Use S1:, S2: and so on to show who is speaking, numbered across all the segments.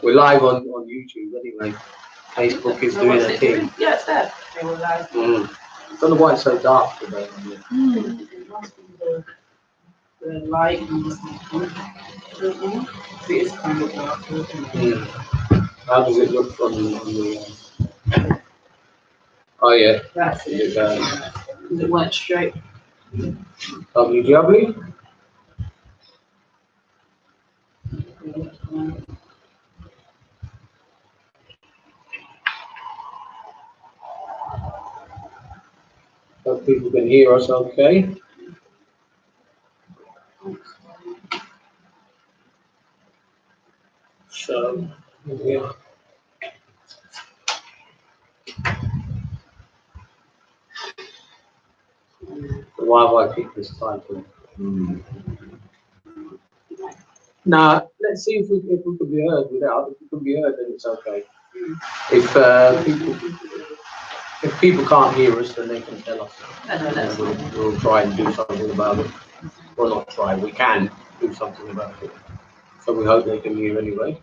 S1: We're live on YouTube anyway. Facebook is doing a thing.
S2: Yeah, it's there. They were live.
S1: I don't know why it's so dark today.
S2: It must be the light and the see, it's kind of dark.
S1: How does it look on the oh yeah.
S2: That's it. It went straight.
S1: Lovely jubbly. Hope people can hear us okay. So, yeah. Why have I picked this title? Now, let's see if we can be heard without. If we can be heard, then it's okay. If people can't hear us, then they can tell us. We'll try and do something about it. Well, not try. We can do something about it. So we hope they can hear anyway.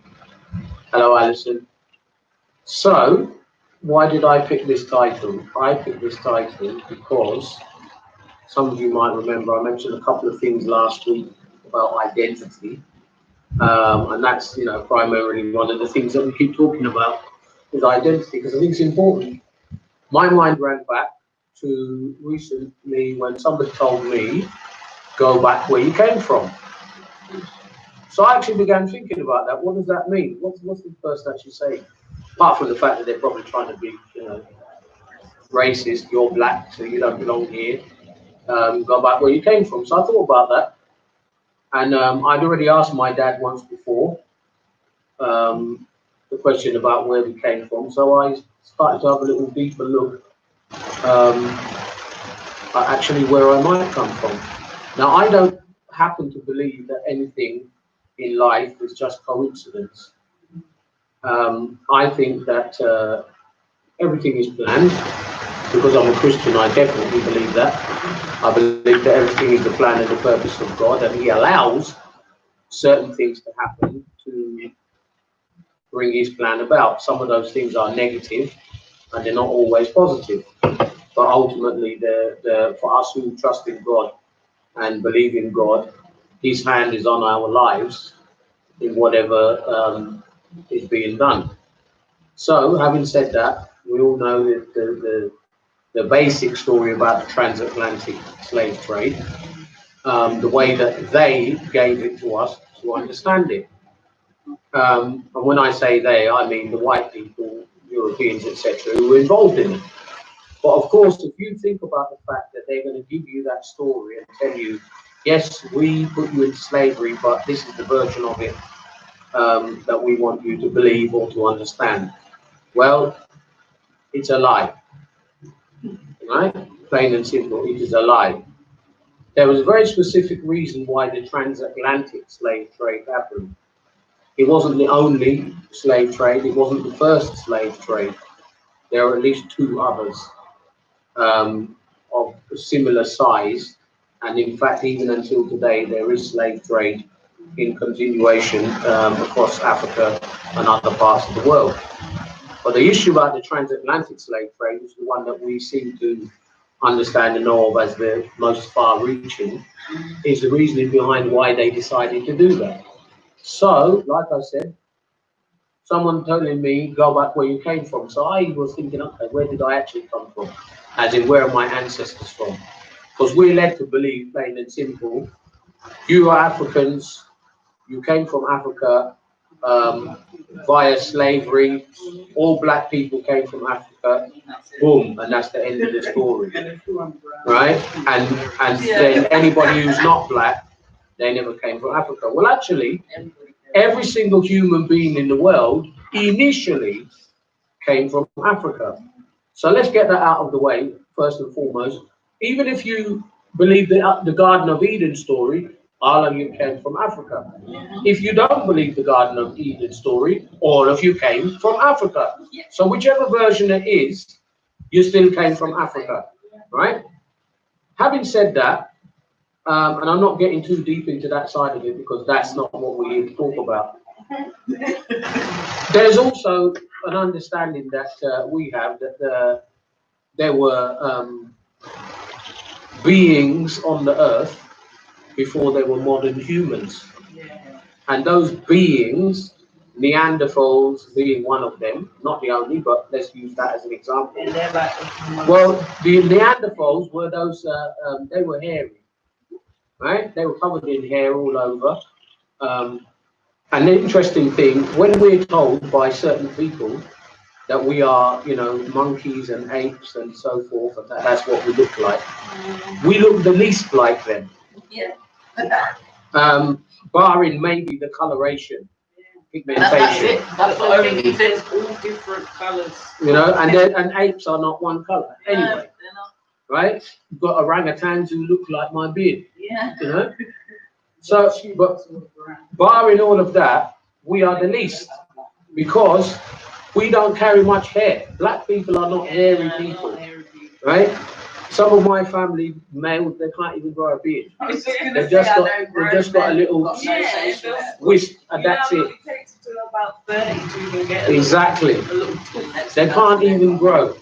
S1: Hello, Alison. So, why did I pick this title? I picked this title because some of you might remember I mentioned a couple of things last week about identity. And that's, primarily one of the things that we keep talking about is identity, because I think it's important. My mind ran back to recently when somebody told me, go back where you came from. So I actually began thinking about that. What does that mean? What's the person actually saying? Apart from the fact that they're probably trying to be, racist, you're black, so you don't belong here. Go back where you came from. So I thought about that. And I'd already asked my dad once before the question about where we came from. So I started to have a little deeper look at actually where I might come from. Now, I don't happen to believe that anything in life is just coincidence. I think that everything is planned. Because I'm a Christian, I definitely believe that. I believe that everything is the plan and the purpose of God, and He allows certain things to happen to bring His plan about. Some of those things are negative, and they're not always positive. But ultimately, for us who trust in God and believe in God, His hand is on our lives in whatever is being done. So, having said that, we all know that the basic story about the transatlantic slave trade, the way that they gave it to us to understand it. And when I say they, I mean the white people, Europeans, etc., who were involved in it. But of course, if you think about the fact that they're going to give you that story and tell you, yes, we put you into slavery, but this is the version of it that we want you to believe or to understand. Well, it's a lie. Right? Plain and simple, it is a lie. There was a very specific reason why the transatlantic slave trade happened. It wasn't the only slave trade, it wasn't the first slave trade. There are at least two others of similar size, and in fact, even until today, there is slave trade in continuation across Africa and other parts of the world. But the issue about the transatlantic slave trade is the one that we seem to understand and know of as the most far-reaching, is the reasoning behind why they decided to do that. So, like I said, someone telling me, go back where you came from. So I was thinking, okay, where did I actually come from? As in, where are my ancestors from? Because we're led to believe, plain and simple, you are Africans, you came from Africa via slavery, all black people came from Africa, boom, and that's the end of the story, right? And then anybody who's not black, they never came from Africa. Well, actually, every single human being in the world initially came from Africa. So let's get that out of the way, first and foremost. Even if you believe the Garden of Eden story, all of you came from Africa. If you don't believe the Garden of Eden story, all of you came from Africa. So whichever version it is, you still came from Africa. right? Having said that, and I'm not getting too deep into that side of it because that's not what we're here to talk about. There's also an understanding that we have that there were beings on the earth before there were modern humans. And those beings, Neanderthals being one of them, not the only, but let's use that as an example. Well, the Neanderthals were those, they were hairy, right? They were covered in hair all over. And the interesting thing, when we're told by certain people that we are, you know, monkeys and apes and so forth, and that's what we look like, we look the least like them.
S2: Yeah.
S1: Barring maybe the coloration,
S2: That's
S1: pigmentation.
S2: it. That's the only thing. There's all different colours.
S1: You know, and apes are not one colour anyway,
S2: They're not.
S1: right? You've got orangutans who look like my beard,
S2: Yeah.
S1: you know. So, but barring all of that, we are the least because we don't carry much hair. Black people are not hairy people, right? Some of my family males, they can't even grow a beard. They've just got a little wisp, and that's it.
S2: It takes till about 30 to even get
S1: Exactly.
S2: a little
S1: They can't even grow.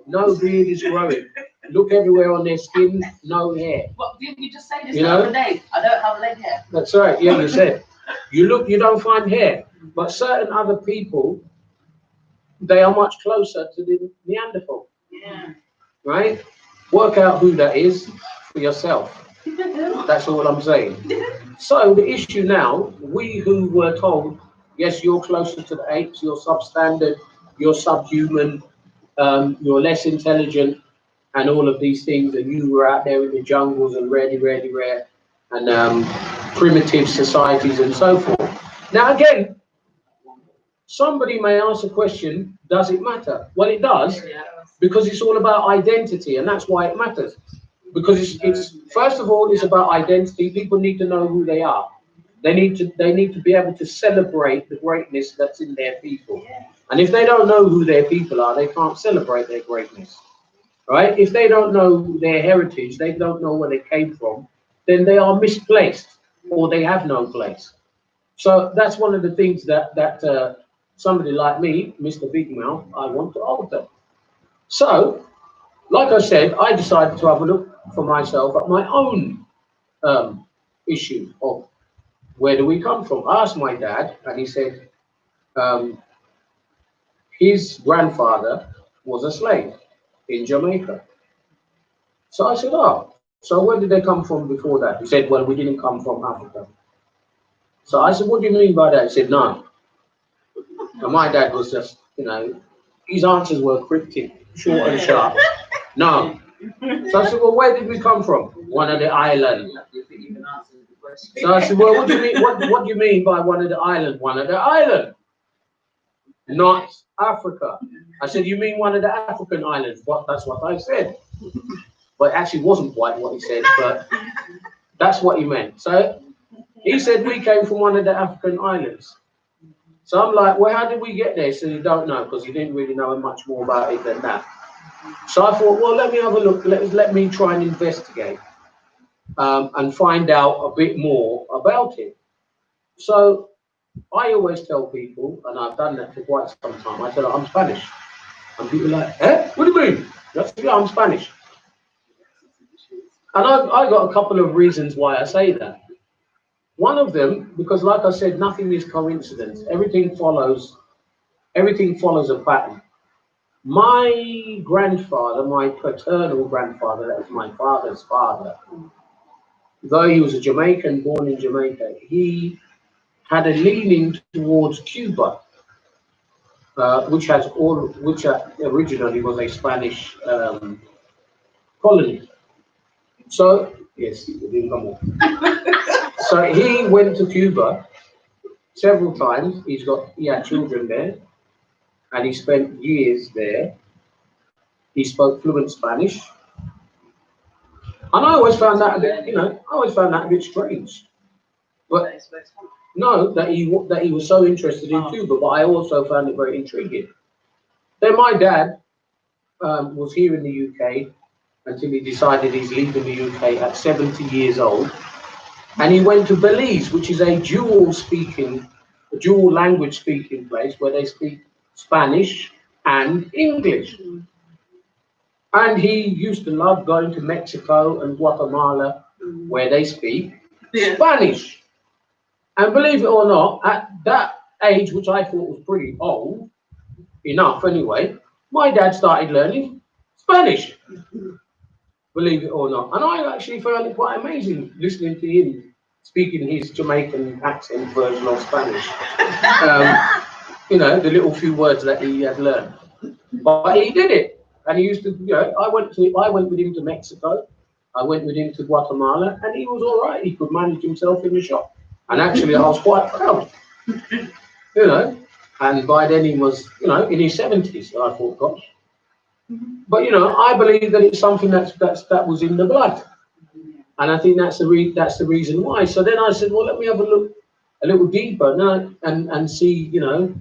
S1: No beard is growing. Look everywhere on their skin, no hair.
S2: But didn't you just say this
S1: You
S2: the
S1: know?
S2: other day? I don't have leg hair.
S1: That's right. Yeah, you said. You look, you don't find hair. But certain other people, they are much closer to the Neanderthal.
S2: Yeah.
S1: Right? Work out who that is for yourself. That's all I'm saying. So the issue now, we who were told, yes, you're closer to the apes, you're substandard, you're subhuman, you're less intelligent, and all of these things, and you were out there in the jungles and rare, and primitive societies and so forth. Now again, somebody may ask a question, does it matter? Well, it does, because it's all about identity, and that's why it matters. Because it's first of all, it's about identity. People need to know who they are. They need to be able to celebrate the greatness that's in their people. And if they don't know who their people are, they can't celebrate their greatness. Right? If they don't know their heritage, they don't know where they came from, then they are misplaced or they have no place. So that's one of the things that somebody like me, Mr. Big Mouth, I want to alter. So, like I said, I decided to have a look for myself at my own issue of where do we come from. I asked my dad, and he said his grandfather was a slave in Jamaica. So I said, oh, so where did they come from before that? He said, well, we didn't come from Africa. So I said, what do you mean by that? He said, no. And my dad was just, you know, his answers were cryptic, short and sharp. No. So I said, well, where did we come from? One of the islands. So I said, well, what do you mean? What do you mean by one of the islands? One of the islands, not Africa. I said, you mean one of the African islands? But that's what I said. But it actually wasn't quite what he said, but that's what he meant. So he said we came from one of the African islands. So I'm like, well, how did we get there? So you don't know, because he didn't really know much more about it than that. So I thought, well, let me have a look. Let me try and investigate and find out a bit more about it. So I always tell people, and I've done that for quite some time, I said, I'm Spanish. And people are like, eh? What do you mean? I said, yeah, I'm Spanish. And I got a couple of reasons why I say that. One of them, because like I said, nothing is coincidence. Everything follows a pattern. My grandfather, my paternal grandfather, that was my father's father, though he was a Jamaican, born in Jamaica, he had a leaning towards Cuba, which originally was a Spanish colony. So yes, it didn't come off. So he went to Cuba several times. He had children there, and he spent years there. He spoke fluent Spanish, and I always found that a bit, strange. But no, that he was so interested in Cuba, but I also found it very intriguing. Then my dad was here in the UK, until he decided he's leaving the UK at 70 years old. And he went to Belize, which is a dual language speaking place where they speak Spanish and English. And he used to love going to Mexico and Guatemala, where they speak Spanish. And believe it or not, at that age, which I thought was pretty old, enough anyway, my dad started learning Spanish. Believe it or not. And I actually found it quite amazing listening to him speaking his Jamaican accent version of Spanish. You know, the little few words that he had learned. But he did it. And he used to, you know, I went with him to Mexico. I went with him to Guatemala, and he was all right. He could manage himself in the shop. And actually, I was quite proud, you know. And by then, he was, you know, in his 70s. So I thought, gosh. But, you know, I believe that it's something that was in the blood. And I think that's the reason why. So then I said, well, let me have a look a little deeper now and see, you know,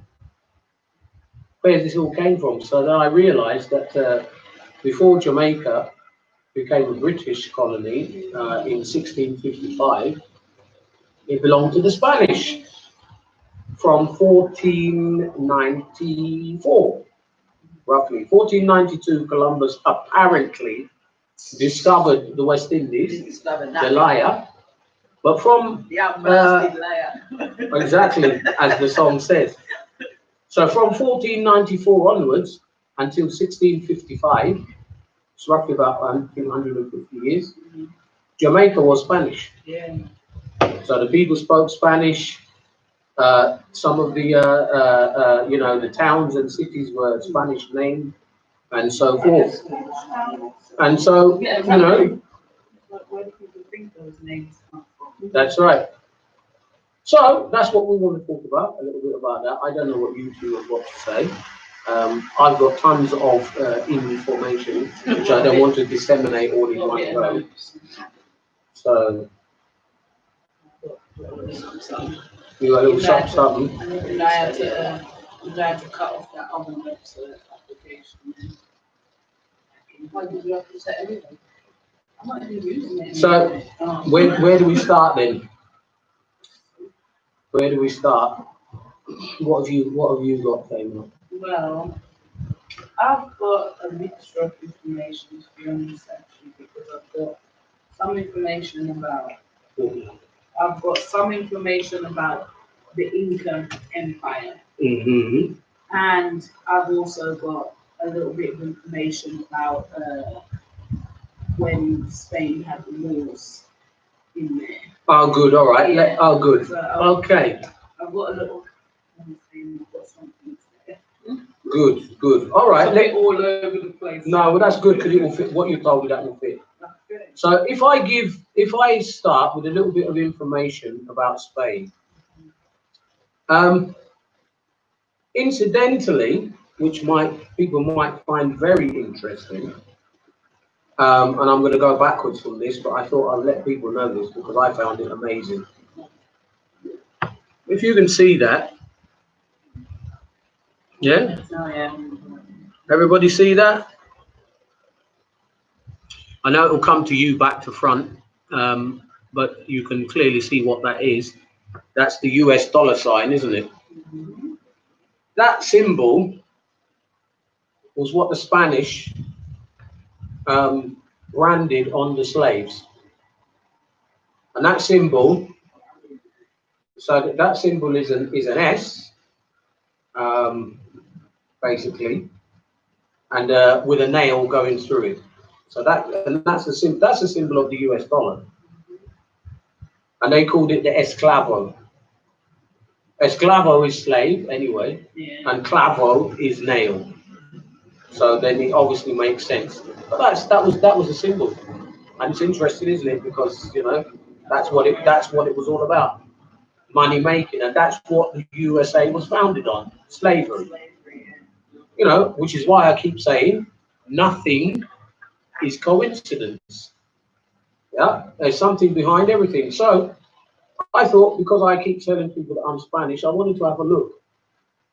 S1: where this all came from. So then I realized that before Jamaica became a British colony in 1655, it belonged to the Spanish from 1494, roughly. 1492, Columbus apparently discovered the West Indies, the liar. But from exactly as the song says. So from 1494 onwards until 1655, it's roughly about 150 years, Jamaica was Spanish.
S2: Yeah.
S1: So the people spoke Spanish. Some of the, you know, the towns and cities were Spanish named, and so forth. And so, you know,
S2: where do people think those names come from?
S1: that's right. So that's what we want to talk about, a little bit about that. I don't know what you two have got to say. I've got tons of information which I don't want to disseminate all in one go. So you got a little something.
S2: And I had to cut off that other application. Why did you have to set everything? I'm not even using it.
S1: So where do we start then? Where do we start? What have you got, Taylor?
S2: Well, I've got a mixture of information, to be honest, actually, because I've got some information about the Inca Empire.
S1: Mm-hmm.
S2: And I've also got a little bit of information about when Spain had the wars in there.
S1: Oh, good. All right.
S2: Yeah.
S1: Oh, good.
S2: So
S1: Okay.
S2: I've got a little. I've got something there.
S1: Good. Good. All right.
S2: It's a bit all over the place.
S1: No, well, that's good because it will fit. What you told me, that will fit.
S2: Okay.
S1: So if I start with a little bit of information about Spain, incidentally, which people might find very interesting, and I'm going to go backwards from this, but I thought I'd let people know this because I found it amazing. If you can see that, yeah?
S2: Oh, yeah.
S1: Everybody see that? I know it will come to you back to front, but you can clearly see what that is. That's the US dollar sign, isn't it?
S2: Mm-hmm.
S1: That symbol was what the Spanish branded on the slaves. And that symbol, so that symbol is an S, basically, and with a nail going through it. So that's a symbol of the US dollar. And they called it the esclavo. Esclavo is slave anyway,
S2: Yeah.
S1: and clavo is nail. So then it obviously makes sense. But that was a symbol, and it's interesting, isn't it? Because you know that's what it was all about, money making, and that's what the USA was founded on, slavery. You know, which is why I keep saying nothing is coincidence. Yeah, there's something behind everything. So I thought, because I keep telling people that I'm Spanish, I wanted to have a look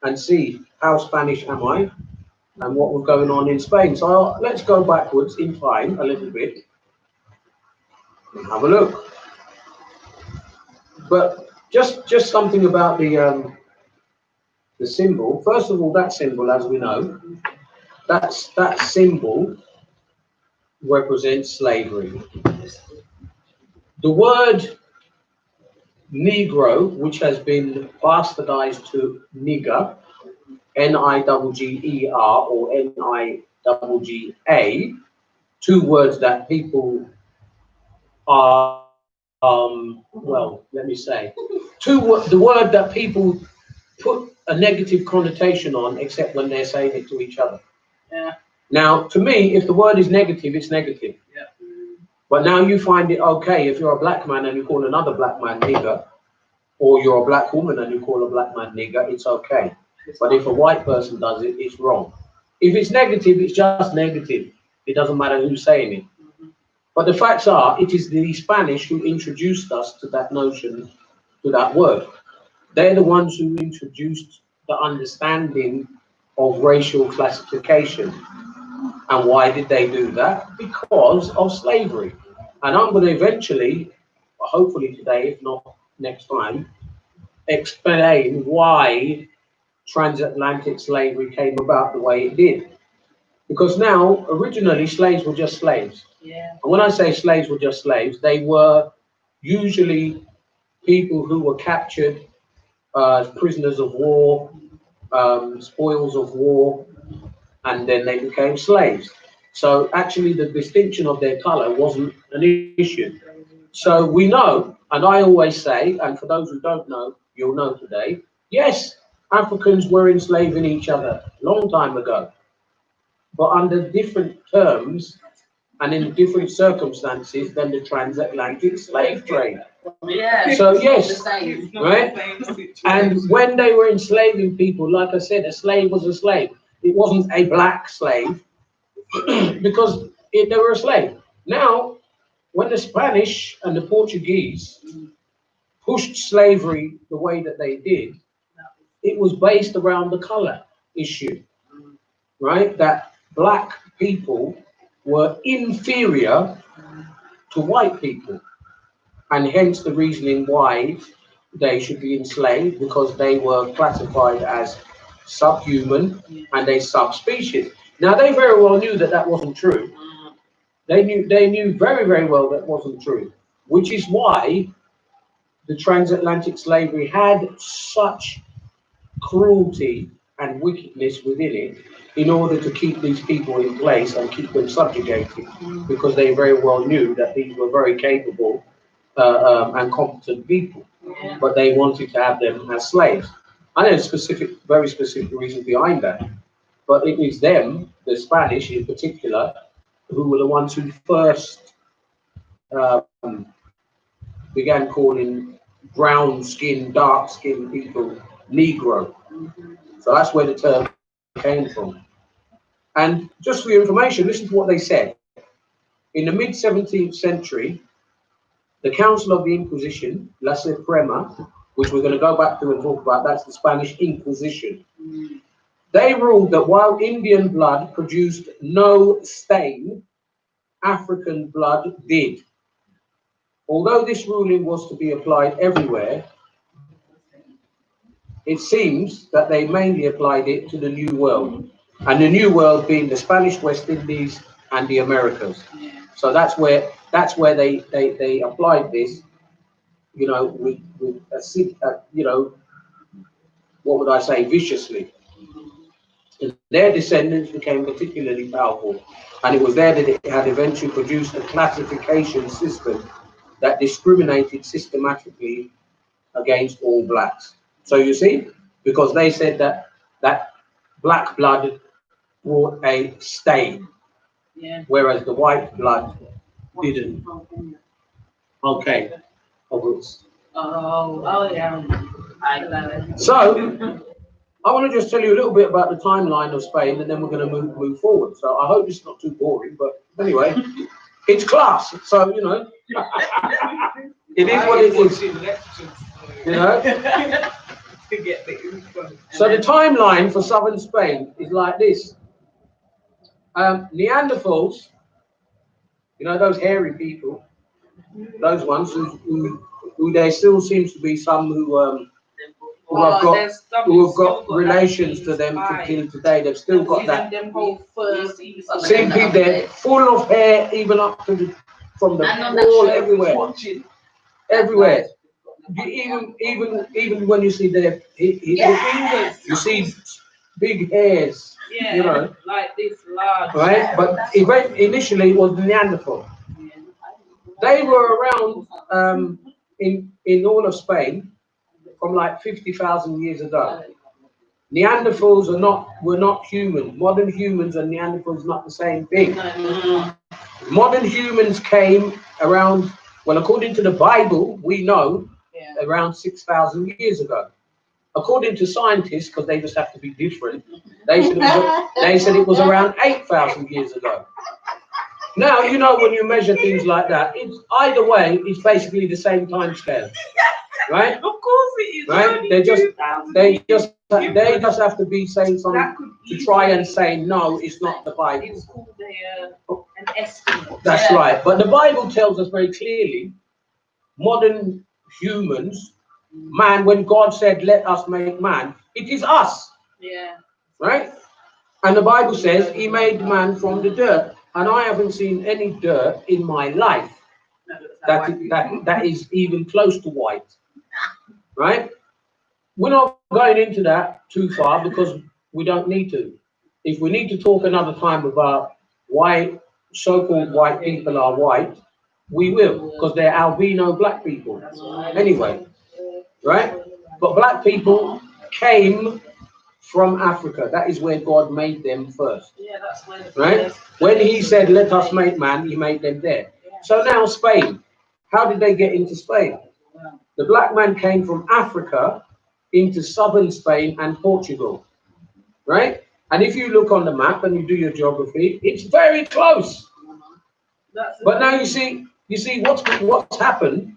S1: and see how Spanish am I. and what was going on in Spain. So let's go backwards in time a little bit and have a look. But just something about the symbol. First of all, that symbol, as we know, that symbol represents slavery. The word Negro, which has been bastardized to nigger, Nigger or Nigga, two words that people well, let me say, the word that people put a negative connotation on, except when they're saying it to each other.
S2: Yeah.
S1: Now, to me, if the word is negative, it's negative.
S2: Yeah.
S1: But now you find it okay if you're a black man and you call another black man nigger, or you're a black woman and you call a black man nigger, it's okay. But if a white person does it, it's wrong. If it's negative, it's just negative. It doesn't matter who's saying it. But the facts are, it is the Spanish who introduced us to that notion, to that word. They're the ones who introduced the understanding of racial classification. And why did they do that? Because of slavery. And I'm going to eventually, hopefully today, if not next time, explain why transatlantic slavery came about the way it did. Because now, originally, slaves were just slaves.
S2: Yeah.
S1: And when I say slaves were just slaves, they were usually people who were captured as prisoners of war, spoils of war, and then they became slaves. So actually, the distinction of their color wasn't an issue. So we know, and I always say, and for those who don't know, you'll know today, yes, Africans were enslaving each other a long time ago, but under different terms and in different circumstances than the transatlantic slave trade.
S2: Yeah.
S1: So yes,
S2: The same.
S1: right? And when they were enslaving people, like I said, a slave was a slave. It wasn't a black slave because they were a slave. Now, when the Spanish and the Portuguese pushed slavery the way that they did, it was based around the color issue, right? That black people were inferior to white people, and hence the reasoning why they should be enslaved, because they were classified as subhuman and a subspecies. Now they very well knew that that wasn't true. They knew very, very well that wasn't true, which is why the transatlantic slavery had such cruelty and wickedness within it in order to keep these people in place and keep them subjugated, because they very well knew that these were very capable and competent people, but they wanted to have them as slaves. I know very specific reasons behind that, but it is them, the Spanish in particular, who were the ones who first began calling brown-skinned, dark-skinned people Negro. So that's where the term came from. And just for your information, listen to what they said. In the mid-17th century, the Council of the Inquisition, La Suprema, which we're going to go back to and talk about, that's the Spanish Inquisition. They ruled that while Indian blood produced no stain, African blood did. Although this ruling was to be applied everywhere, it seems that they mainly applied it to the New World, and the New World being the Spanish West Indies and the Americas. So that's where they applied this, you know, with you know, what would I say, viciously. And their descendants became particularly powerful, and it was there that it had eventually produced a classification system that discriminated systematically against all blacks. So you see, because they said that black blood brought a stain, whereas the white blood didn't. Okay.
S2: Oh yeah. I love it.
S1: So I want to just tell you a little bit about the timeline of Spain, and then we're going to move forward. So I hope it's not too boring, but anyway, it's class. So you know, it is what it is. You know. So the timeline for southern Spain is like this. Neanderthals, you know, those hairy people, those ones who there still seems to be some who have got
S2: there's some
S1: who have
S2: still
S1: got
S2: got
S1: relations to
S2: that
S1: them
S2: eye.
S1: till today. They've still got that.
S2: Them whole fur.
S1: Same people, they're full of hair, even up to the from the wall, everywhere, everywhere. Even when you see their fingers, you see big hairs.
S2: Yeah,
S1: you know,
S2: like this large.
S1: right? But initially it was Neanderthal. They were around in all of Spain from like 50,000 years ago. Neanderthals were not human. Modern humans and Neanderthals not the same thing. Modern humans came around, well, according to the Bible, we know around 6,000 years ago. According to scientists, because they just have to be different, they said it was around 8,000 years ago. Now, you know, when you measure things like that, it's either way, it's basically the same time scale, right?
S2: Of course it is.
S1: Right? They just have to be saying something to try and say no, it's not the Bible.
S2: It's called an estimate.
S1: That's right. But the Bible tells us very clearly, modern humans, man, when God said, "Let us make man," it is us.
S2: Yeah.
S1: Right? And the Bible says he made man from the dirt. And I haven't seen any dirt in my life that is even close to white. Right? We're not going into that too far because we don't need to. If we need to talk another time about why so-called white people are white, we will, because they're albino black people. Anyway, right? But black people came from Africa. That is where God made them first.
S2: Yeah, that's where
S1: right? When he said, "Let us make man," he made them there. So now Spain. How did they get into Spain? The black man came from Africa into southern Spain and Portugal. Right? And if you look on the map and you do your geography, it's very close. But now you see what's happened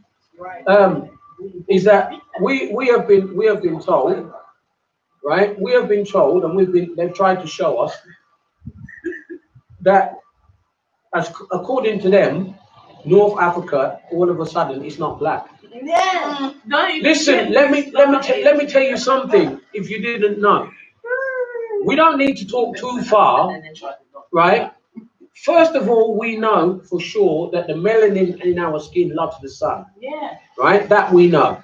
S1: is that we have been told, right? We have been told, and they've tried to show us that, as according to them, North Africa all of a sudden is not black.
S2: Yeah.
S1: Listen, let me tell you something. If you didn't know, we don't need to talk too far, right? First of all, we know for sure that the melanin in our skin loves the sun.
S2: Yeah.
S1: Right? That we know.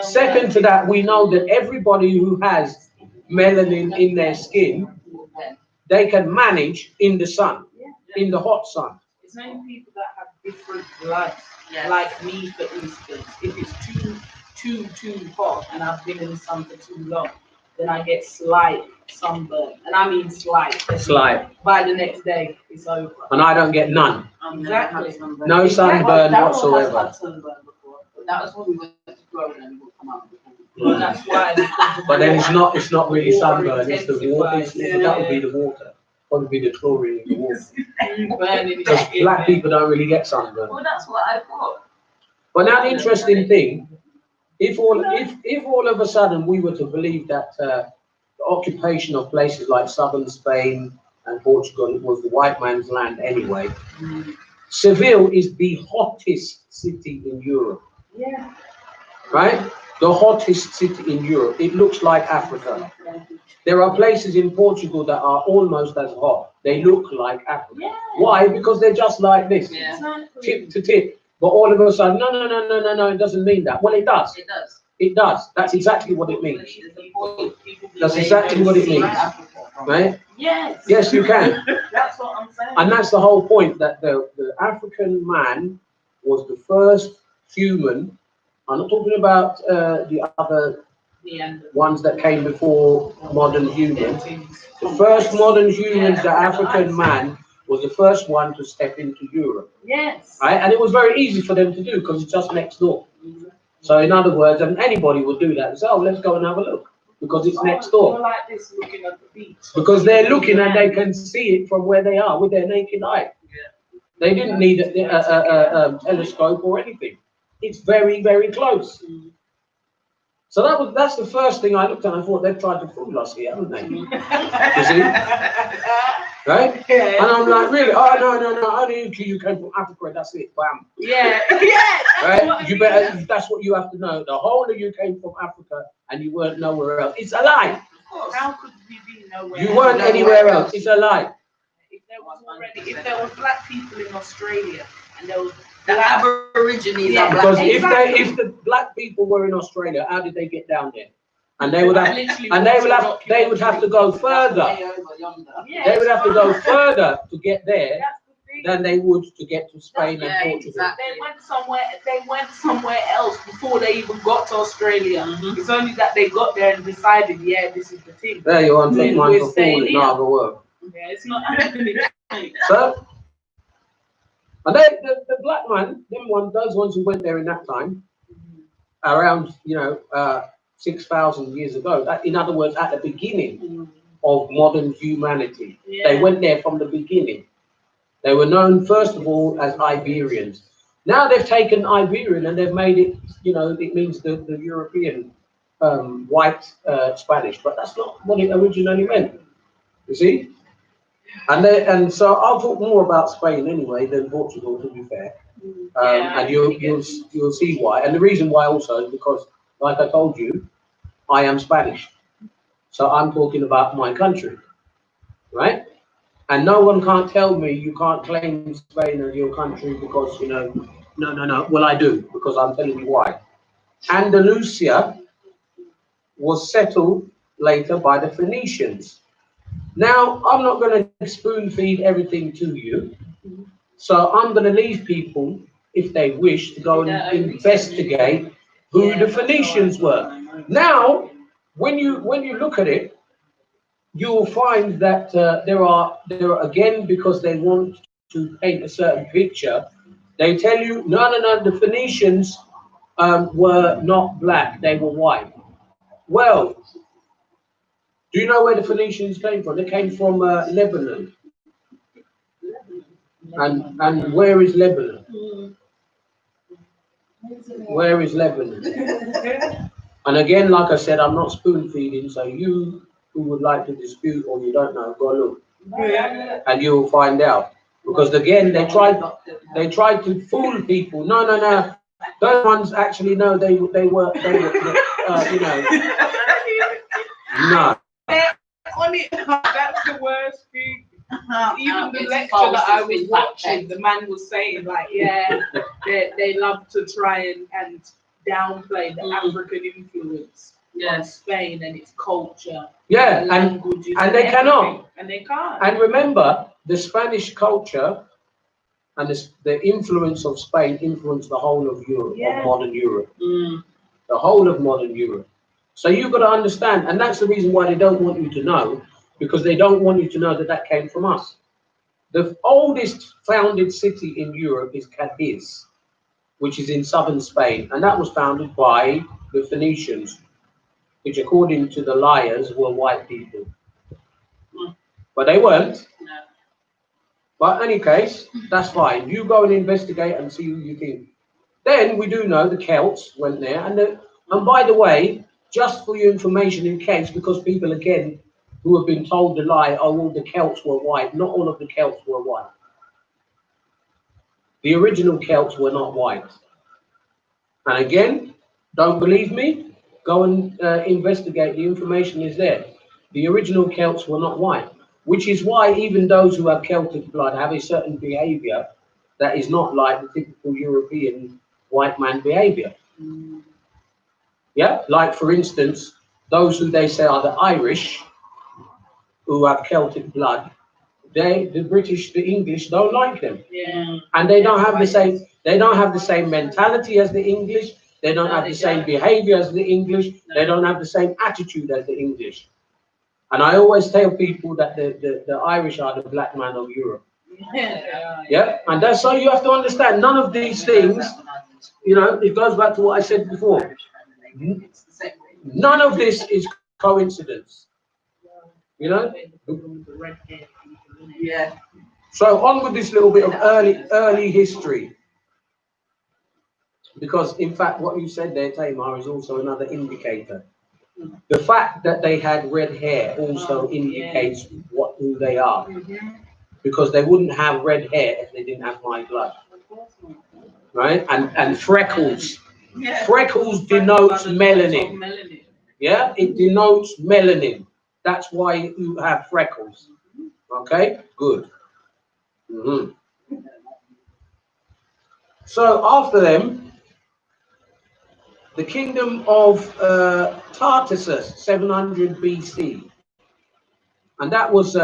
S1: Second to that, we know that everybody who has melanin in their skin, they can manage in the sun, in the hot sun.
S2: It's only people that have different blood, like me, for instance. If it's too hot and I've been in the sun for too long, then I get slight sunburn, and I mean slight.
S1: Slight.
S2: By the next day, it's over.
S1: And I don't get none.
S2: Exactly.
S1: No sunburn whatsoever.
S2: That was when we went to Florida and we'll come out. Well, that's why.
S1: But then it's not really sunburn. It's the water. That would be the water. Probably be the chlorine in the water. Because black people don't really get sunburn.
S2: Well, that's what I thought.
S1: But now the interesting thing, if all of a sudden we were to believe that the occupation of places like southern Spain and Portugal was the white man's land anyway, Seville is the hottest city in Europe.
S2: Yeah.
S1: Right? The hottest city in Europe. It looks like Africa. There are places in Portugal that are almost as hot. They look like Africa.
S2: Yeah.
S1: Why? Because they're just like this, tip to tip. But all of a sudden, no, it doesn't mean that. Well, it does.
S2: It does.
S1: It does. That's exactly what it means. That's exactly what it means. Right?
S2: Yes.
S1: Yes, you can.
S2: That's what I'm saying.
S1: And that's the whole point, that the African man was the first human. I'm not talking about the other ones that came before modern humans. The first modern humans, the African man, was the first one to step into Europe.
S2: Yes.
S1: Right? And it was very easy for them to do because it's just next door. So in other words, and anybody would do that. So let's go and have a look because it's next door.
S2: Like this, looking at the beach.
S1: Because they're looking and they can see it from where they are with their naked eye. They didn't need a telescope or anything. It's very, very close. So that's the first thing I looked at. And I thought they've tried to fool us here, haven't they? You see, right?
S2: Yeah.
S1: And I'm like, really? Oh no! Only you came from Africa. That's it. Bam.
S2: Yeah, yeah.
S1: Right? You better. That's what you have to know. The whole of you came from Africa, and you weren't nowhere else. It's a lie.
S2: How could we be nowhere?
S1: You weren't anywhere else. It's a lie.
S2: If there was black people in Australia and there was
S3: the Aborigines are black.
S1: Because if the black people were in Australia, how did they get down there? And they would have to go further. They would have to go further to get there than they would to get to Spain and Portugal.
S2: Exactly. They went somewhere else before they even got to Australia. Mm-hmm. It's only that they got there and decided, yeah, this is the thing.
S1: There you are, take one for falling, not the work.
S2: Yeah, it's not happening.
S1: So, and then the black man, those ones who went there in that time, around 6,000 years ago. In other words, at the beginning of modern humanity, they went there from the beginning. They were known first of all as Iberians. Now they've taken Iberian and they've made it, it means the European white Spanish, but that's not what it originally meant. You see? And so I'll talk more about Spain anyway than Portugal, to be fair. And you'll see why. And the reason why also is because, like I told you, I am Spanish. So I'm talking about my country, right? And no one can't tell me you can't claim Spain as your country because, no. Well, I do, because I'm telling you why. Andalusia was settled later by the Phoenicians. Now, I'm not going to spoon feed everything to you. So I'm going to leave people, if they wish, to go and investigate who the Phoenicians were. Now, when you look at it, you will find that there are again, because they want to paint a certain picture, they tell you, no, the Phoenicians were not black, they were white. Well, do you know where the Phoenicians came from? They came from Lebanon. And where is Lebanon? Where is Lebanon? And again, like I said, I'm not spoon feeding, so you who would like to dispute or you don't know, go look. And you'll find out. Because again, they tried to fool people. No. Those ones actually know they were no.
S2: That's the worst thing. Even the lecture that I was watching, the man was saying, like, they love to try and downplay the African influence on Spain and its culture.
S1: Yeah, and they cannot.
S2: And they can't.
S1: And remember, the Spanish culture and the influence of Spain influenced the whole of Europe, of modern Europe. The whole of modern Europe. So you've got to understand, and that's the reason why they don't want you to know, because they don't want you to know that came from us. The oldest founded city in Europe is Cadiz, which is in southern Spain, and that was founded by the Phoenicians, which according to the liars were white people. But they weren't.
S3: No.
S1: But in any case, that's fine. You go and investigate and see who you think. Then we do know the Celts went there, and by the way, just for your information in case, because people again who have been told the lie, all the Celts were white. Not all of the Celts were white. The original Celts were not white. And again, don't believe me? Go and investigate. The information is there. The original Celts were not white, which is why even those who have Celtic blood have a certain behavior that is not like the typical European white man behavior. Yeah, like for instance, those who they say are the Irish, who have Celtic blood, the British, the English don't like them.
S2: Yeah.
S1: And they don't have the same. They don't have the same mentality as the English. They don't have the same behavior as the English. They don't have the same attitude as the English. And I always tell people that the Irish are the black man of Europe. Yeah, and that's so you have to understand. None of these things, it goes back to what I said before. None of this is coincidence.
S2: Yeah.
S1: So on with this little bit of early history. Because in fact, what you said there, Tamar, is also another indicator. The fact that they had red hair also indicates who they are. Because they wouldn't have red hair if they didn't have my blood. Right? And freckles. Freckles denotes melanin. Yeah, it denotes melanin. That's why you have freckles. Okay, good. So after them, the kingdom of Tartessus, 700 BC, and that was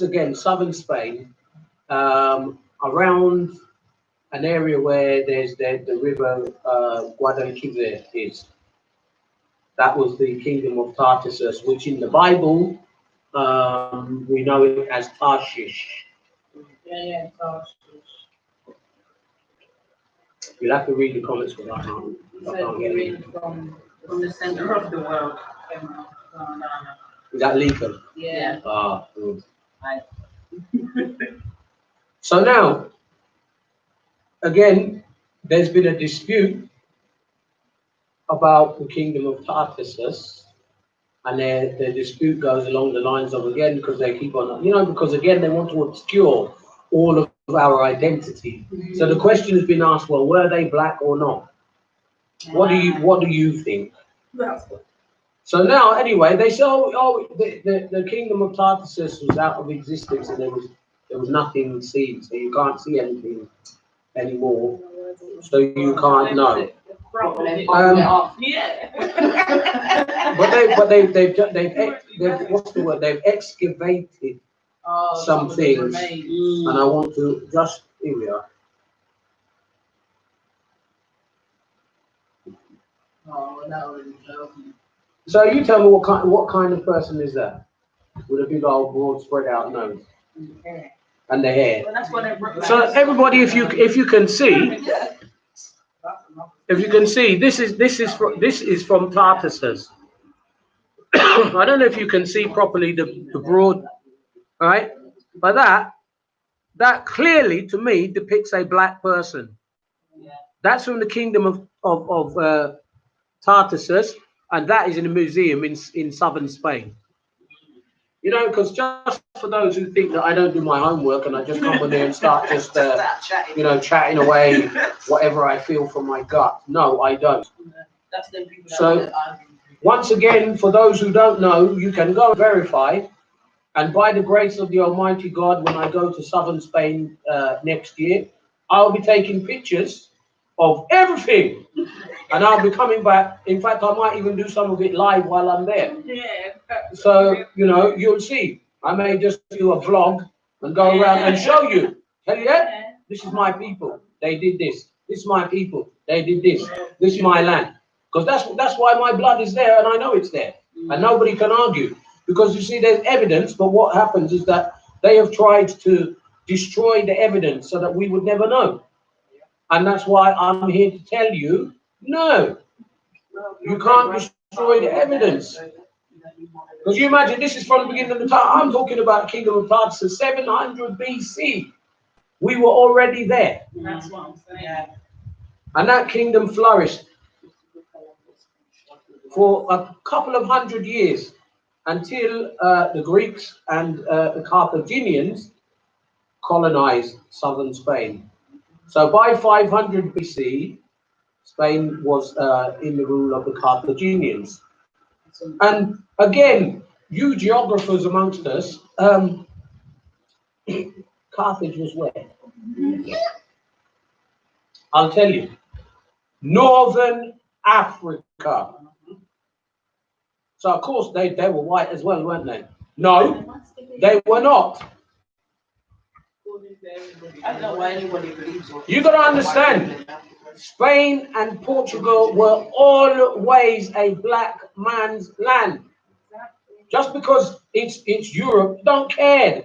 S1: again southern Spain, around an area where there's the river Guadalquivir is. That was the kingdom of Tartessus, which in the Bible we know it as Tarshish.
S2: Yeah, Tarshish.
S1: You'll have to read the comments for that.
S2: So you read from the center of the world.
S1: Is that legal?
S2: Yeah.
S1: Ah, good. So now, again, there's been a dispute about the kingdom of Tartessus, and the dispute goes along the lines of, again, because they keep on, because again they want to obscure all of our identity. So the question has been asked, well, were they black or not? What do you think? So now, anyway, they say, the kingdom of Tartessus was out of existence, and there was nothing seen, so you can't see anything anymore, so you can't know. But they've what's the word? They've excavated some things, and I want to just here we are. So you tell me what kind of person is that with a big old broad spread out nose and the hair? So everybody, if you can see, this is from Tartessus. I don't know if you can see properly the broad, right? But that clearly to me depicts a black person. That's from the kingdom of Tartessus, and that is in a museum in southern Spain. Because just for those who think that I don't do my homework and I just come in there and start just chatting away whatever I feel from my gut. No, I don't. So once again, for those who don't know, you can go and verify. And by the grace of the Almighty God, when I go to southern Spain next year, I'll be taking pictures of everything. And I'll be coming back. In fact, I might even do some of it live while I'm there. So, you'll see. I may just do a vlog and go around and show you. Tell you that? This is my people. They did this. This is my people. They did this. This is my land. Because that's why my blood is there, and I know it's there. And nobody can argue. Because you see, there's evidence, but what happens is that they have tried to destroy the evidence so that we would never know. And that's why I'm here to tell you, no, you can't destroy the evidence. Because you imagine, this is from the beginning of the time. I'm talking about the kingdom of Tartessus, 700 BC. We were already there.
S2: That's what I'm saying.
S1: And that kingdom flourished for a couple of hundred years until the Greeks and the Carthaginians colonized southern Spain. So by 500 BC, Spain was in the rule of the Carthaginians. And again, you geographers amongst us, Carthage was where? I'll tell you. Northern Africa. So of course they were white as well, weren't they? No, they were not.
S3: I don't know why anybody believes it.
S1: You got to understand, Spain and Portugal were always a black man's land. Just because it's Europe, don't care.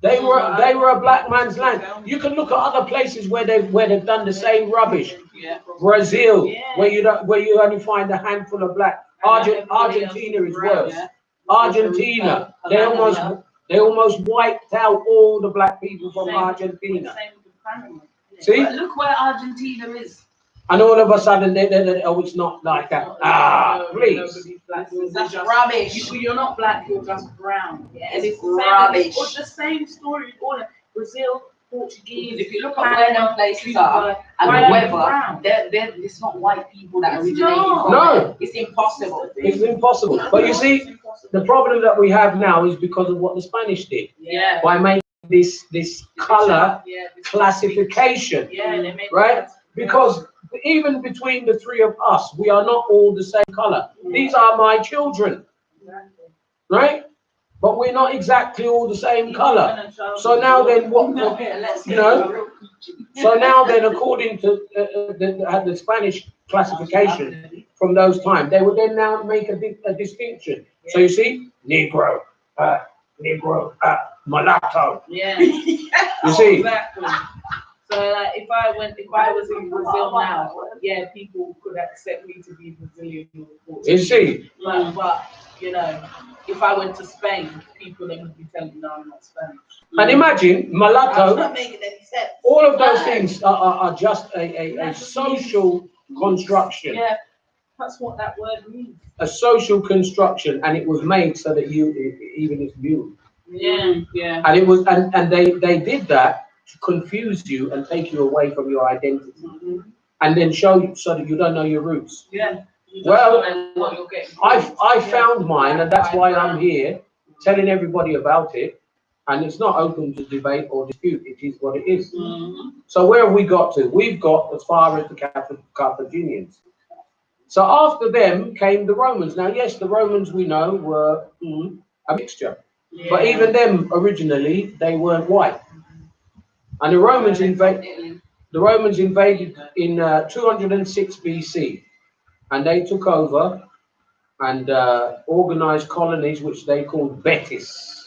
S1: They were a black man's land. You can look at other places where they've done the same rubbish. Brazil, where you only find a handful of black. Argentina is worse. Argentina, they almost wiped out all the black people from Argentina. See?
S3: But look where Argentina is.
S1: And all of a sudden, oh, it's not like that. Please.
S2: Nobody's black.
S3: That's
S2: Just,
S3: rubbish.
S2: you're not black, you're just brown.
S3: Yeah,
S2: And
S3: it's
S2: the same,
S3: rubbish.
S2: it's the same story with all of Brazil, Portuguese.
S3: If you look at where them places
S2: Cuba,
S3: are and
S2: why
S3: the
S2: are they
S3: weather,
S2: brown?
S3: it's not white people that originated
S2: No.
S3: from
S1: No.
S3: there. It's impossible.
S1: It's impossible. But you see, the problem that we have now is because of what the Spanish did.
S2: Yeah.
S1: By making this color
S2: Yeah,
S1: classification.
S2: Yeah, they made
S1: Right? Because even between the three of us, we are not all the same color. These are my children. Right? But we're not exactly all the same color. So now then what, you know, so now then according to the Spanish classification from those times, they would then now make a distinction. So you see, Negro, mulatto.
S2: Yeah.
S1: You see?
S2: Exactly. So like, if I was in Brazil now, yeah, people could accept me to be Brazilian.
S1: You see?
S2: But you know, if I went to Spain, people then would be telling me, no, I'm not Spanish.
S1: And imagine mulatto.
S3: Not making any sense.
S1: All of those things are just a social construction.
S2: Yeah, that's what that word means.
S1: A social construction, and it was made so that even if you.
S2: Yeah, yeah.
S1: And it was, and they did that to confuse you and take you away from your identity, and then show you so that you don't know your roots.
S2: Yeah.
S1: Well,
S2: What you're getting.
S1: I found mine, and that's why I'm here telling everybody about it. And it's not open to debate or dispute. It is what it is. So where have we got to? We've got as far as the Carthaginians. So after them came the Romans. Now, yes, the Romans we know were a mixture.
S2: Yeah.
S1: But even them, originally, they weren't white. And the Romans invaded in 206 BC. And they took over and organized colonies, which they called Betis.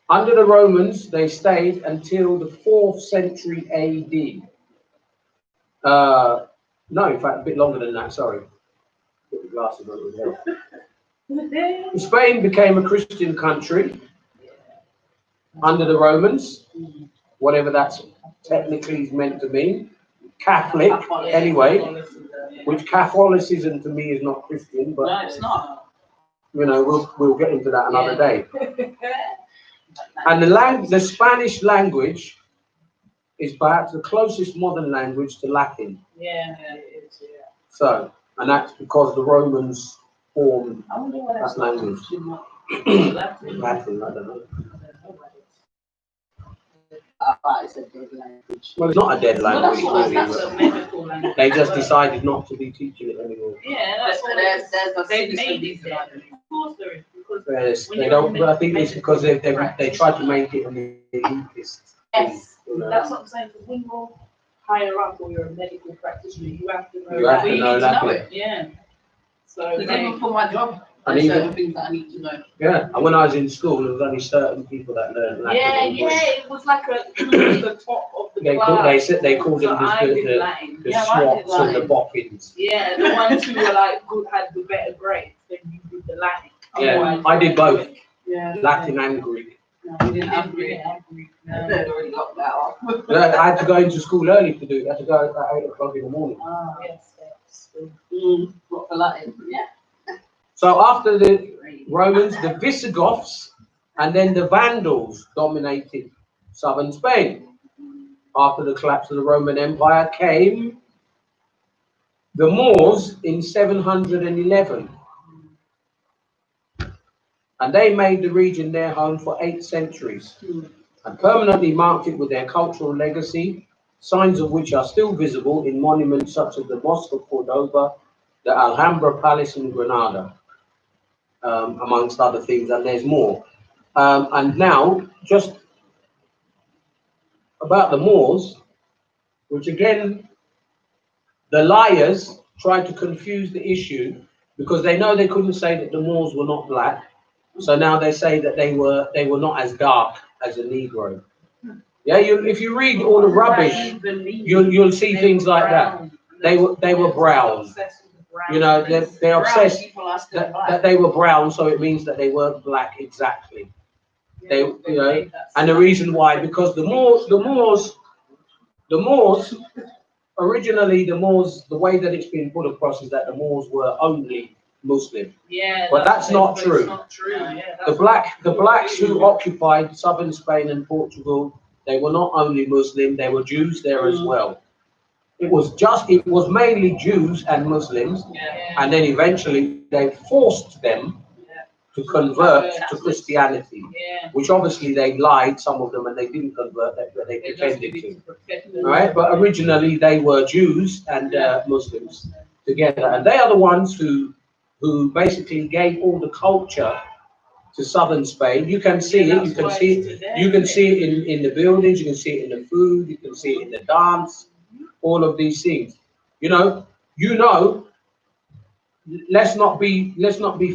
S1: Under the Romans, they stayed until the 4th century AD. No, in fact, a bit longer than that, sorry. Put the glasses on as well. Spain became a Christian country under the Romans, whatever that's technically meant to mean. Catholic, anyway, which Catholicism to me is not Christian, but
S3: No, it's not.
S1: you know, we'll get into that another day. And the Spanish language is perhaps the closest modern language to Latin.
S2: Yeah, it is, yeah.
S1: So, and that's because the Romans formed that language. Latin, I don't know.
S3: It's a dead language.
S1: Well, it's not a dead language.
S2: That's a medical language.
S1: They just decided not to be teaching it anymore.
S2: Yeah, that's what
S3: There's
S2: they made it there. Of course there is.
S1: Yes, they don't. But I think it's because they tried to make it an elitist.
S2: Yes,
S1: You know?
S2: that's what I'm saying. Because when you're higher up or you're a medical practitioner, you have to know.
S1: You have
S2: that.
S1: to know that.
S2: Yeah. So
S3: Because even for my job,
S1: And
S3: there's
S1: even-
S3: certain things that I need to know.
S1: Yeah, and when I was in school, there was only certain people that learned Latin.
S2: it was like the top of the class.
S1: They called them
S2: So I did
S1: the
S2: Latin.
S1: Swats and the Boffins.
S2: Yeah, the ones who were like good had the better grades. Then you did the Latin.
S1: Yeah,
S2: Otherwise,
S1: I did both,
S2: Yeah.
S1: Latin and Greek.
S2: No, we didn't have Greek. No.
S3: They'd already got that off.
S1: I had to go into school early to do it. I had to go at 8 o'clock in the morning.
S2: Ah, yes.
S3: What for Latin? Yeah.
S1: So after the Romans, the Visigoths, and then the Vandals dominated southern Spain. After the collapse of the Roman Empire came the Moors in 711. And they made the region their home for 8 centuries and permanently marked it with their cultural legacy, signs of which are still visible in monuments such as the Mosque of Cordoba, the Alhambra Palace in Granada, amongst other things, and there's more. And now, just about the Moors, which again, the liars tried to confuse the issue because they know they couldn't say that the Moors were not black. So now they say that they were not as dark as a Negro. Yeah, if you read all the rubbish, you'll see things like that. They were brown. You know, they're obsessed that they were brown, so it means that they weren't black exactly. They, you know, and the reason why, because the Moors The Moors, originally the Moors, the way that it's been put across is that the Moors were only Muslim.
S2: Yeah,
S1: But that's not true.
S2: It's not true. Yeah,
S1: The blacks who occupied southern Spain and Portugal, they were not only Muslim, they were Jews there as well. It was mainly Jews and Muslims,
S2: Yeah.
S1: and then eventually they forced them to convert to Christianity, which obviously they lied, some of them, and they didn't convert, but they pretended to. Right? But originally they were Jews and Muslims together, and they are the ones who basically gave all the culture to southern Spain. You can see it, you can see it in the buildings, you can see it in the food, you can see it in the dance, all of these things. You know, you know, let's not be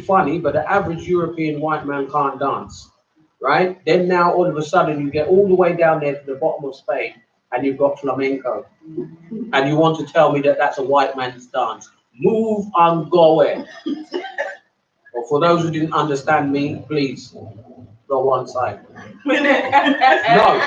S1: funny, but the average European white man can't dance. Right? Then now all of a sudden you get all the way down there to the bottom of Spain and you've got flamenco. And you want to tell me that that's a white man's dance. Move and go away. Or for those who didn't understand me, please go one side. No,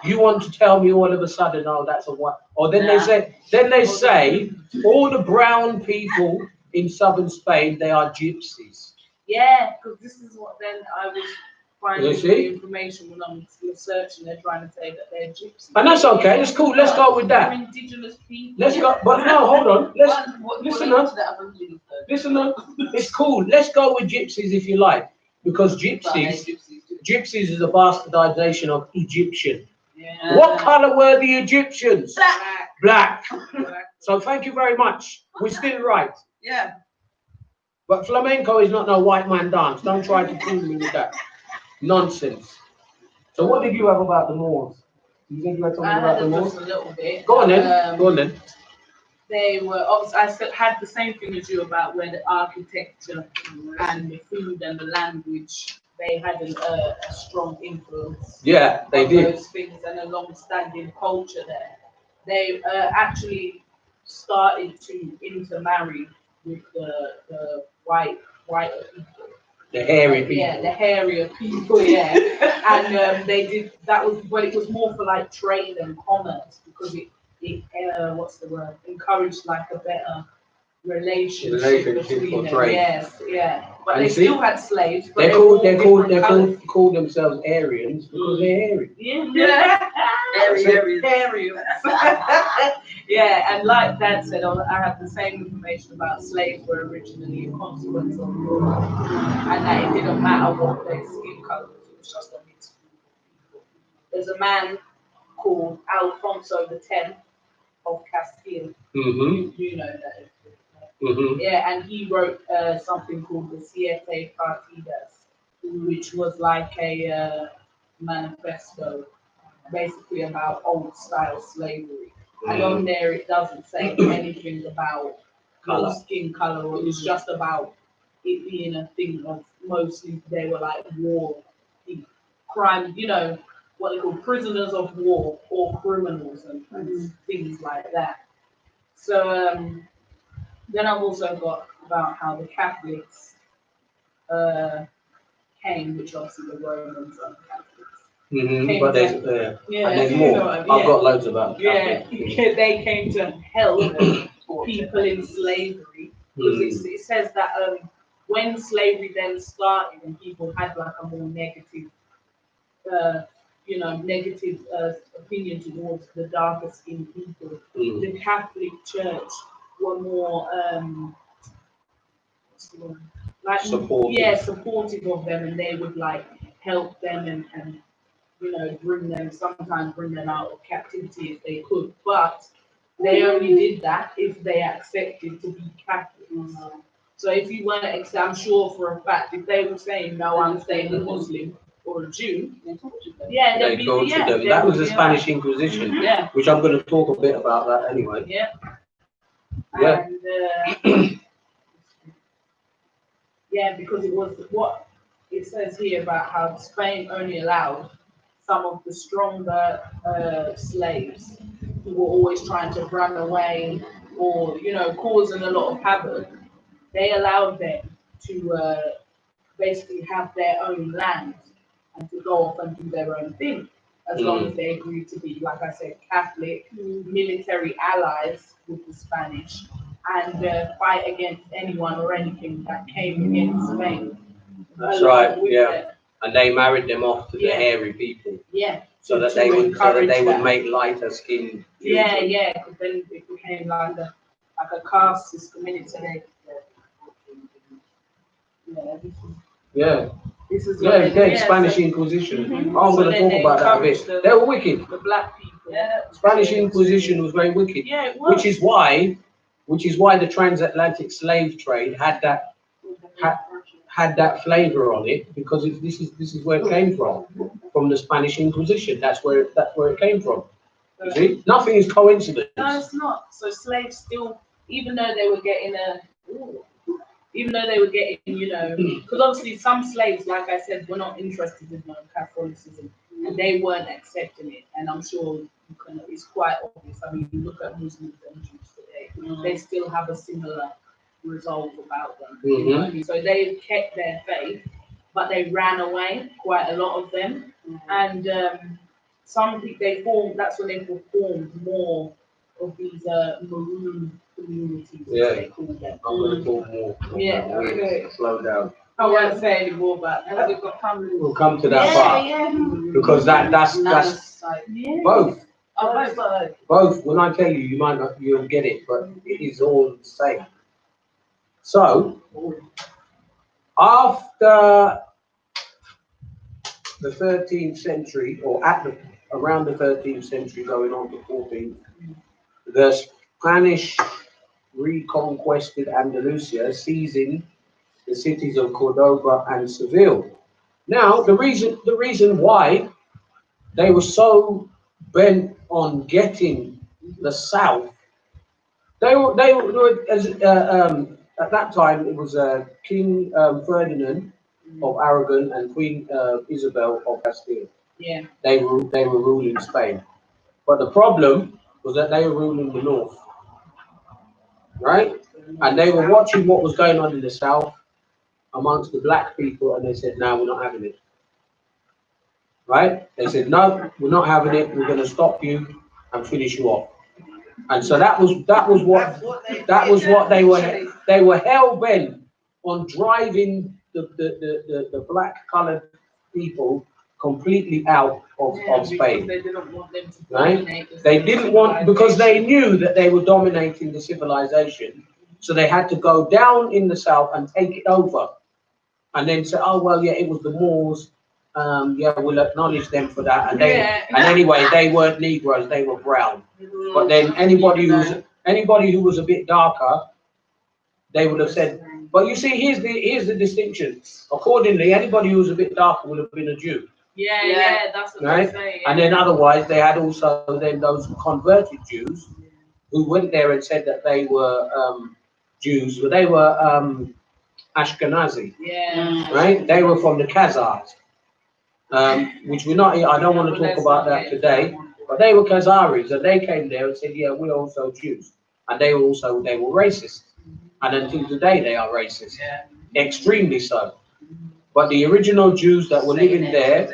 S1: you want to tell me all of a sudden, oh, that's a white. Or then they say, all the brown people in southern Spain, they are gypsies.
S2: Yeah, because this is what then I was finding
S1: You
S2: the
S1: see?
S2: information when I'm researching. They're trying to say that they're gypsies.
S1: And that's okay. It's cool. Let's go with
S2: They're
S1: that.
S2: indigenous people.
S1: Let's go. But no, hold on. Listen up. Listen up. It's cool. Let's go with gypsies if you like, because gypsies is a bastardization of Egyptian.
S2: Yeah.
S1: What color were the Egyptians?
S2: Black.
S1: Black. So thank you very much. We're still right.
S3: Yeah.
S1: But flamenco is not no white man dance. Don't try to fool me with that nonsense. So what did you have about the Moors? You think you had something about the Moors?
S2: Just a little bit.
S1: Go on then. Go on then.
S2: They were obviously, I had the same thing as you about where the architecture and the food and the language, they had a strong influence.
S1: Yeah, they did.
S2: Those things and a long-standing culture there. They actually started to intermarry with the whiter people.
S1: The hairy people.
S2: Yeah, the hairier people. Yeah, and they did that was, but it was more for like trade and commerce because it what's the word, encouraged like a better relationship between them.
S1: Trade.
S2: Yes, yeah. But
S1: And
S2: they still had slaves. But
S1: they called themselves Aryans because they're hairy.
S2: Yeah. Aryans. Yeah, and like Dad said, I have the same information about slaves were originally a consequence of war, and that it didn't matter what their skin color was, it was just a mixed group of people. There's a man called Alfonso X of Castile.
S1: Mm-hmm.
S2: You know that.
S1: Mm-hmm.
S2: Yeah, and he wrote something called the Siete Partidas, which was like a manifesto, basically about old style slavery. And on there it doesn't say anything about your skin color, or it's just about it being a thing of mostly they were like war crime, you know, what they call prisoners of war or criminals and things like that. So then I've also got about how the Catholics came, which obviously the Romans and Catholics.
S1: Mm-hmm. But there's and there's more. I've got loads about
S2: Catholics. Yeah, they came to help people in slavery because it says that when slavery then started and people had like a more negative negative opinion towards the darker skinned people. The Catholic Church were more like supportive of them, and they would like help them and sometimes bring them out of captivity if they could. But they only did that if they accepted to be Catholics. So if you weren't, I'm sure for a fact, if they were saying no, I'm staying a Muslim or a Jew,
S1: they tortured them. That was the Spanish Inquisition, which I'm going to talk a bit about that anyway.
S2: Yeah. And because it was what it says here about how Spain only allowed some of the stronger slaves who were always trying to run away or causing a lot of havoc. They allowed them to basically have their own land and to go off and do their own thing. as long as they agreed to be, like I said, Catholic, military allies with the Spanish, and fight against anyone or anything that came against Spain.
S1: That's
S2: along
S1: right.
S2: with
S1: Yeah.
S2: them.
S1: And they married them off to the
S2: Yeah.
S1: hairy people,
S2: Yeah.
S1: so that
S2: to
S1: they would
S2: encourage that.
S1: make lighter skinned.
S2: Yeah, yeah, because then it became like a caste system in it today.
S1: Yeah.
S2: This is
S1: Yeah,
S2: what
S1: it
S2: they-
S1: became Spanish
S2: so-
S1: Inquisition.
S2: Mhm.
S1: I'm
S2: So
S1: going to
S2: then
S1: talk
S2: they
S1: about that a
S2: encouraged
S1: bit. They were wicked.
S2: the black people.
S1: Spanish Inquisition was very wicked,
S2: Yeah, it was.
S1: which is why the transatlantic slave trade had that flavor on it, because this is where it came from the Spanish Inquisition. That's where it came from. You see, nothing is coincidence.
S2: No, it's not. So slaves still, even though they were getting because obviously some slaves, like I said, were not interested in Catholicism, and they weren't accepting it. And I'm sure it's quite obvious. I mean, you look at Muslims and Jews today, they still have a similar resolve about them. You know what I mean? So they kept their faith, but they ran away, quite a lot of them, and some people they formed. That's when they formed more of these maroon communities, as they call them.
S1: I'm going to talk more.
S2: Yeah, okay.
S1: Slow down.
S2: I won't say any more about that.
S1: We'll come to that part, because that's both. Both. When I tell you, you might not, you'll get it, but it is all the same. So, after the 13th century, or around the 13th century, going on to 14th, the Spanish reconquested Andalusia, seizing the cities of Cordoba and Seville. Now, the reason why they were so bent on getting the south, they were at that time it was King Ferdinand of Aragon and Queen Isabel of Castile.
S2: Yeah.
S1: They were ruling Spain, but the problem was that they were ruling the north, right? And they were watching what was going on in the south amongst the black people, and they said, "No, we're not having it." Right? They said, "No, we're not having it. We're going to stop you and finish you off." And so that was what they were hell bent on, driving the black colored people completely out of Spain.
S2: They didn't want them to
S1: Right?
S2: dominate.
S1: They didn't want, because they knew that they were dominating the civilization, so they had to go down in the south and take it over, and then say, "Oh well, yeah, it was the Moors. Yeah, we'll acknowledge them for that." And and anyway, they weren't Negroes; they were brown. But then anybody who was a bit darker, they would have said. But you see, here's the distinction. Accordingly, anybody who was a bit darker would have been a Jew.
S2: Yeah, that's what
S1: Right?
S2: they say.
S1: And then otherwise, they had also then those converted Jews who went there and said that they were Jews, but they were Ashkenazi.
S2: Yeah.
S1: Right? They were from the Khazars, which we're not. I don't want to talk about that today. But they were Khazaris, and they came there and said, "Yeah, we're also Jews," and they were racist, and until today they are racist, extremely so. But the original Jews that were living there,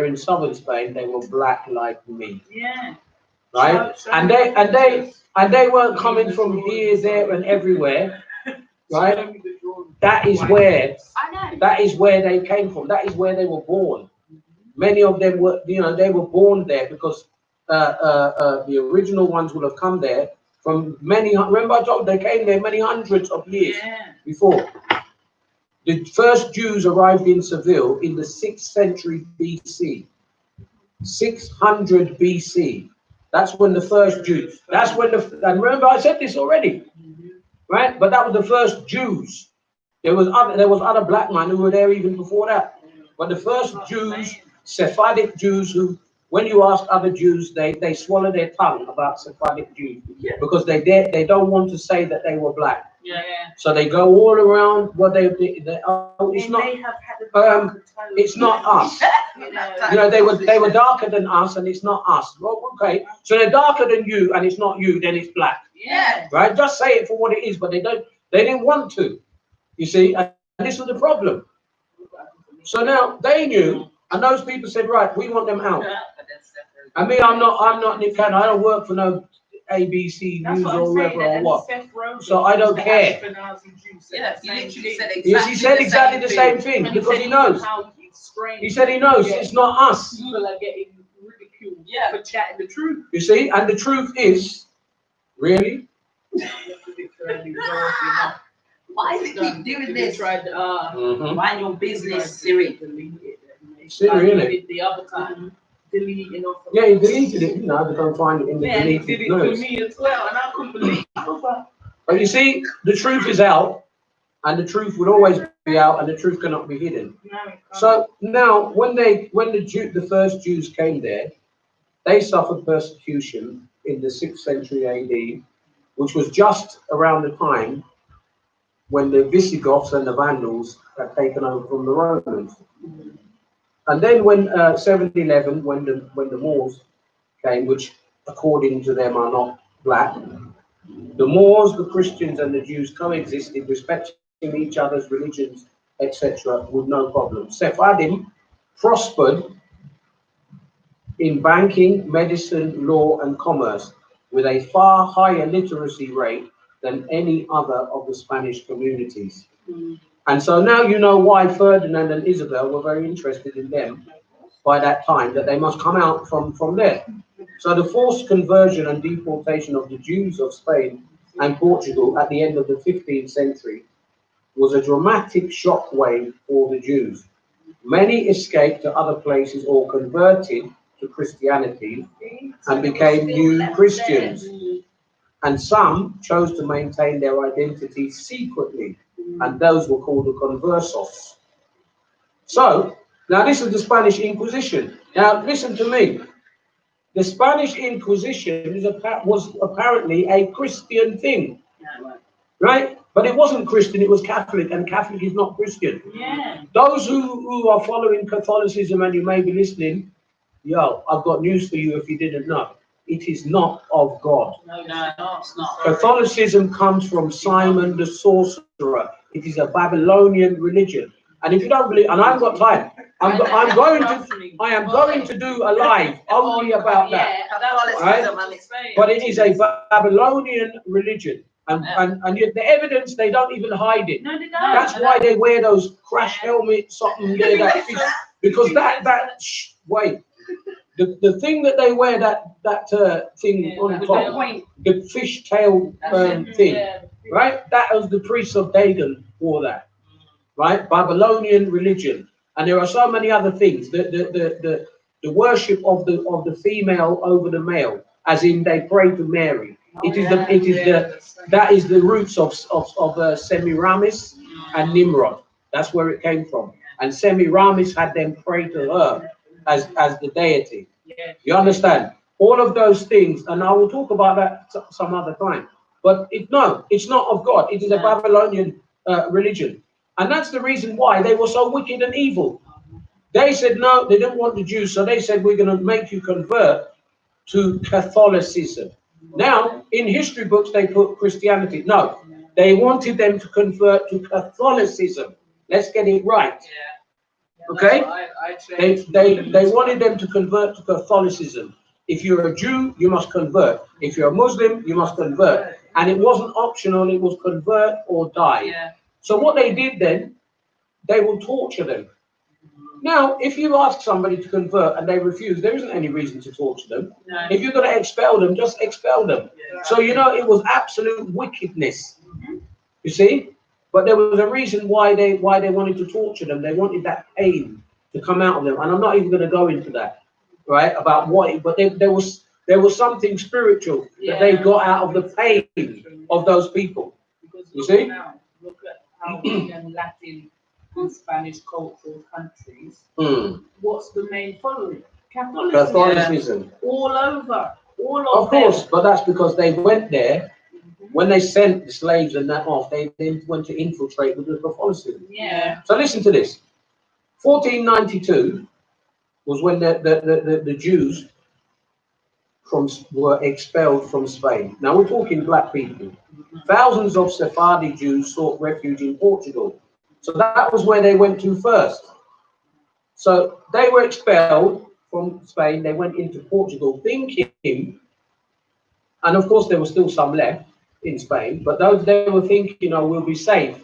S1: in southern Spain, they were black like me.
S2: Yeah.
S1: Right? And they weren't coming from here, there, and everywhere. Right? That is where they came from. That is where they were born. Many of them were, they were born there because the original ones would have come there from many. Remember, I told you, they came there many hundreds of years before. The first Jews arrived in Seville in the 6th century BC. 600 BC. That's when the first Jews. And remember, I said this already, right? But that was the first Jews. There was other black men who were there even before that. But the first Jews, Sephardic Jews, who, when you ask other Jews, they swallow their tongue about Sephardic Jews because they don't want to say that they were black.
S2: Yeah.
S1: So they go all around what it's not us. They were darker than us, and it's not us. Well, okay, so they're darker than you, and it's not you, then it's black.
S2: Yeah.
S1: Right? Just say it for what it is, but they didn't want to. You see, and this was the problem. So now they knew And those people said, right, we want them out. And me, I'm not Nick Cannon. I don't work for no ABC
S2: That's
S1: News
S2: what
S1: or
S2: I'm saying.
S1: whoever or
S2: And
S1: what.
S2: Seth Rogen,
S1: So I don't
S2: the
S1: care.
S2: Ashkenazi Jew, said
S3: Yeah,
S2: the
S3: he
S2: same
S3: literally
S2: thing.
S3: said exactly
S1: Yes, he said exactly the same
S2: And
S1: thing
S2: he
S1: because
S2: said
S1: he knows.
S2: how it's strange.
S1: He said he knows.
S2: Yeah.
S1: It's not us.
S2: People are getting ridiculed for chatting the truth.
S1: You see, and the truth is, really,
S3: Why do you keep doing this?
S2: Tried,
S3: Mind your business, Siri.
S1: Siri, innit?
S2: The other time, deleting off.
S1: Yeah, he deleted it. You know, they can't find it in the
S2: Yeah, and he
S1: deleted
S2: did it for
S1: notes.
S2: me as well, and I couldn't believe it.
S1: But you see, the truth is out, and the truth will always be out, and the truth cannot be hidden. So now, when the first Jews came there, they suffered persecution in the 6th century AD, which was just around the time when the Visigoths and the Vandals had taken over from the Romans. And then when 711, when the Moors came, which according to them are not black, the Moors, the Christians, and the Jews coexisted, respecting each other's religions, etc., with no problem. Sephardim prospered in banking, medicine, law, and commerce, with a far higher literacy rate than any other of the Spanish communities. And so now you know why Ferdinand and Isabel were very interested in them by that time, that they must come out from there. So the forced conversion and deportation of the Jews of Spain and Portugal at the end of the 15th century was a dramatic shockwave for the Jews. Many escaped to other places or converted to Christianity and became new Christians. And some chose to maintain their identity secretly, and those were called the conversos. So, now this is the Spanish Inquisition. Now, listen to me. The Spanish Inquisition was apparently a Christian thing, right? But it wasn't Christian, it was Catholic, and Catholic is not Christian.
S2: Yeah.
S1: Those who are following Catholicism and you may be listening, yo, I've got news for you if you didn't know. It is not of God.
S2: No, it's not.
S1: Catholicism comes from Simon the sorcerer. It is a Babylonian religion. And if you don't believe, and I haven't got time, I am going to do a live only about that. Right? But it is a Babylonian religion. And yet the evidence, they don't even hide it.
S2: No, they don't.
S1: That's why they wear those crash helmets, something there, because wait. The thing that they wear, that thing on top, the fish tail thing, right? That was the priests of Dagon wore that, right? Babylonian religion, and there are so many other things. The worship of the female over the male, as in they pray to Mary. That is the roots of Semiramis and Nimrod. That's where it came from, and Semiramis had them pray to her as the deity. You understand? All of those things, and I will talk about that some other time. But it's not of God. It is a Babylonian religion. And that's the reason why they were so wicked and evil. They said no, they didn't want the Jews, so they said, we're going to make you convert to Catholicism. Now, in history books, they put Christianity. No, they wanted them to convert to Catholicism. Let's get it right. Okay? They wanted them to convert to Catholicism. If you're a Jew, you must convert. If you're a Muslim, you must convert. And it wasn't optional, it was convert or die. So what they did then, they will torture them. Now, if you ask somebody to convert and they refuse, there isn't any reason to torture them. If you're going to expel them, just expel them. So, it was absolute wickedness. You see? But there was a reason why they wanted to torture them. They wanted that pain to come out of them. And I'm not even going to go into that, right? About what, but there was something spiritual that they got out of the pain of those people. You see?
S2: Look at how in Latin and Spanish cultural countries, what's the main following?
S1: Catholicism.
S2: All over.
S1: Of course, but that's because they went there. When they sent the slaves and that off, they then went to infiltrate with the Catholicism.
S2: Yeah.
S1: So listen to this. 1492 was when the Jews were expelled from Spain. Now we're talking black people. Thousands of Sephardi Jews sought refuge in Portugal. So that was where they went to first. So they were expelled from Spain. They went into Portugal thinking, and of course there were still some left in Spain, but those they were thinking, oh, we'll be safe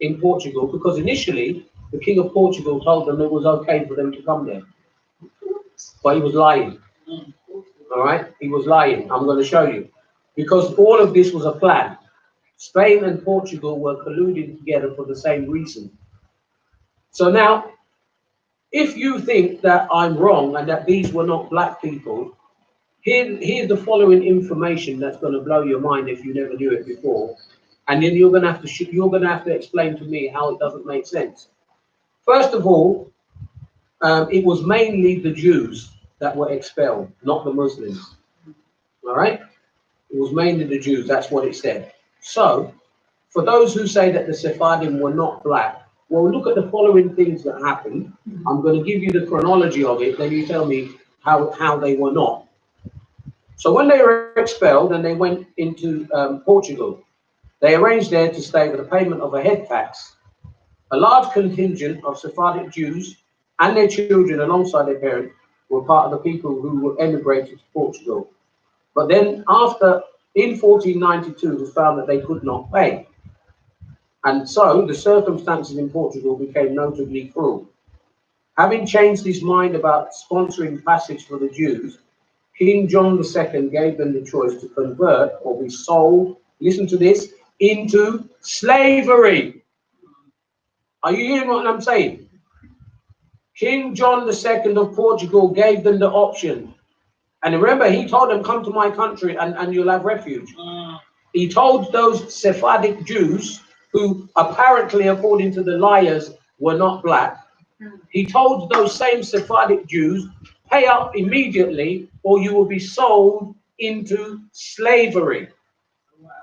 S1: in Portugal, because initially the King of Portugal told them it was okay for them to come there. But he was lying. All right? He was lying. I'm going to show you. Because all of this was a plan. Spain and Portugal were colluding together for the same reason. So now, if you think that I'm wrong and that these were not black people, here's the following information that's going to blow your mind if you never knew it before. And then you're going to have to explain to me how it doesn't make sense. First of all, it was mainly the Jews that were expelled, not the Muslims. All right? It was mainly the Jews. That's what it said. So, for those who say that the Sephardim were not black, well, look at the following things that happened. I'm going to give you the chronology of it. Then you tell me how they were not. So when they were expelled and they went into Portugal, they arranged there to stay with the payment of a head tax. A large contingent of Sephardic Jews and their children alongside their parents were part of the people who were emigrated to Portugal. But then in 1492, it was found that they could not pay. And so the circumstances in Portugal became notably cruel. Having changed his mind about sponsoring passage for the Jews, King John II gave them the choice to convert or be sold, listen to this, into slavery. Are you hearing what I'm saying? King John II of Portugal gave them the option. And remember, he told them, come to my country and you'll have refuge. He told those Sephardic Jews, who apparently, according to the liars, were not black, he told those same Sephardic Jews, pay up immediately or you will be sold into slavery.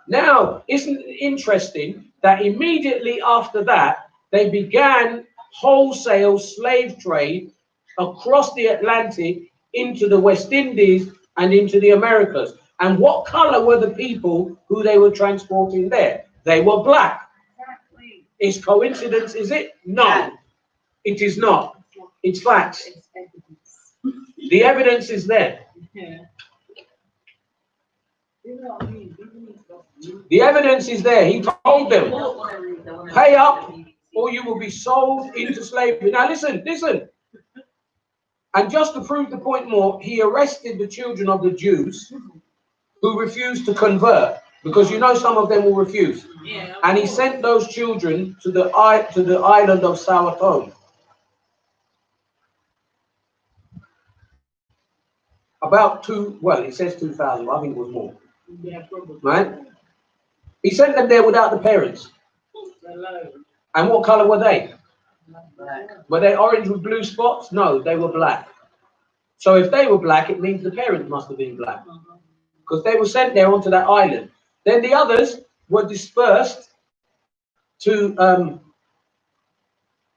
S1: Now, isn't it interesting that immediately after that, they began wholesale slave trade across the Atlantic into the West Indies and into the Americas. And what color were the people who they were transporting there? They were black. Exactly. Is coincidence, is it? No, it is not. It's facts. The evidence is there. The evidence is there. He told them, pay up or you will be sold into slavery. Now listen. And just to prove the point more, he arrested the children of the Jews who refused to convert, because you know some of them will refuse. And he sent those children to the island of Sao Tome. About it says 2,000, I think it was more. Yeah, probably. Right? He sent them there without the parents. Hello. And what color were they? Black. Were they orange with blue spots? No, they were black. So if they were black, it means the parents must have been black, because they were sent there onto that island. Then the others were dispersed to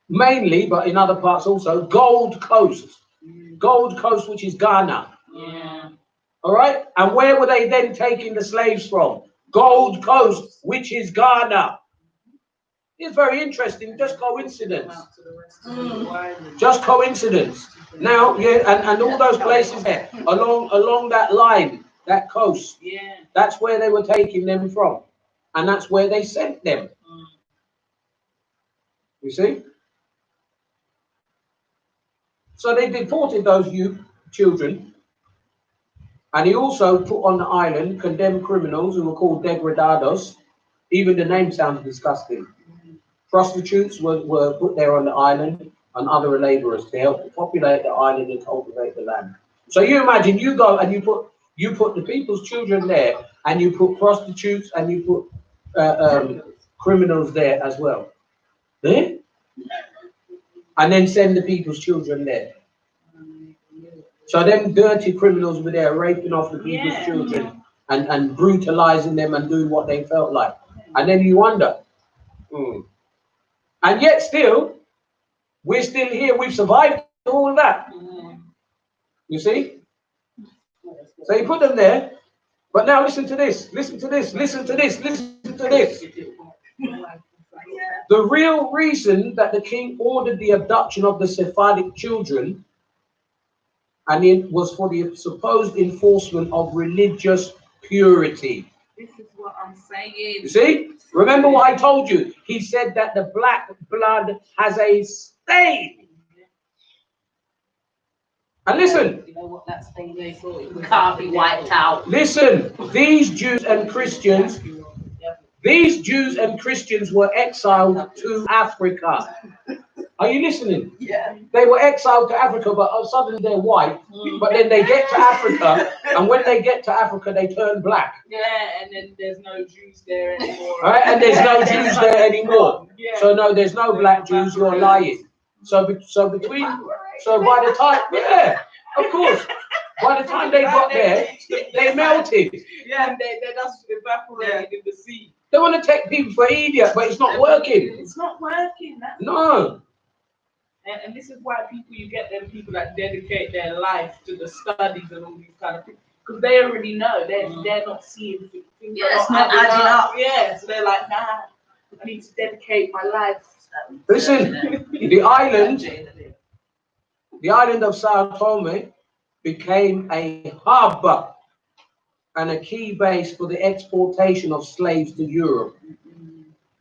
S1: mainly, but in other parts also, Gold Coast. Gold Coast, which is Ghana. Yeah. All right. And where were they then taking the slaves from? Gold Coast, which is Ghana. It's very interesting. Just coincidence. Just coincidence. Now, yeah, and all those places there along that line, that coast. Yeah. That's where they were taking them from, and that's where they sent them. You see. So they deported those children. And he also put on the island condemned criminals who were called degradados. Even the name sounds disgusting. Prostitutes were put there on the island and other laborers to help populate the island and cultivate the land. So you imagine you go and you put the people's children there, and you put prostitutes and you put criminals there as well. Eh? And then send the people's children there. So them dirty criminals were there raping off the people's children and brutalizing them and doing what they felt like. And then you wonder. And yet still, we're still here. We've survived all of that. You see? So you put them there. But now listen to this. Listen to this. Listen to this. Listen to this. The real reason that the king ordered the abduction of the Sephardic children, and it was for the supposed enforcement of religious purity.
S2: This is what I'm saying.
S1: You see? Remember what I told you? He said that the black blood has a stain. And listen.
S3: You know what that stain is? It can't be wiped out.
S1: Listen, these Jews and Christians were exiled to Africa. Are you listening?
S3: Yeah.
S1: They were exiled to Africa, but suddenly they're white. But then they get to Africa, and when they get to Africa, they turn black.
S2: Yeah, and then there's no Jews there anymore.
S1: Right? And there's no Jews there anymore.
S2: Yeah.
S1: So no, there's no black Jews. You're lying. So by the time, yeah, of course, by the time they got there, they melted.
S2: Yeah, and they just evaporated in the sea.
S1: They want to take people for idiots, but it's not working.
S2: It's not working.
S1: No.
S2: And this is why you get them people that dedicate their life to the studies and all these kind of things, because they already know they're not seeing things.
S3: Yeah, it's not adding up.
S2: Yeah, so they're like, nah, I need to dedicate my life.
S1: Listen, the island of Sao Tome became a hub and a key base for the exportation of slaves to Europe.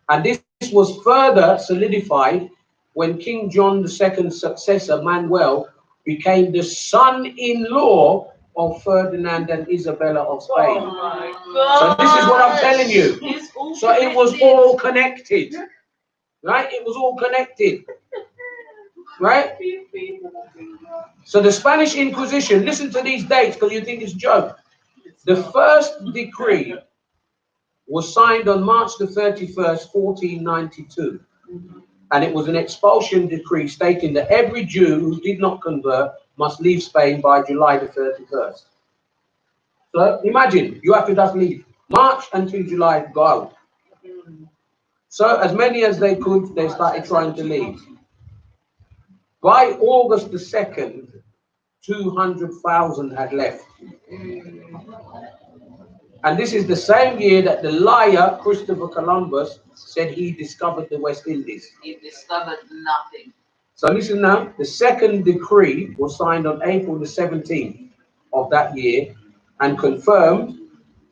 S1: And this was further solidified when King John II's successor, Manuel, became the son-in-law of Ferdinand and Isabella of Spain.
S2: Oh my God.
S1: So this is what I'm telling you. So it was all connected. Right? It was all connected. Right? So the Spanish Inquisition, listen to these dates because you think it's a joke. The first decree was signed on March the 31st, 1492. And it was an expulsion decree stating that every Jew who did not convert must leave Spain by July the 31st. So imagine, you have to just leave. March until July, go. So as many as they could, they started trying to leave. By August the 2nd, 200,000 had left. And this is the same year that the liar, Christopher Columbus, said he discovered the West Indies.
S3: He discovered nothing.
S1: So listen now, the second decree was signed on April the 17th of that year and confirmed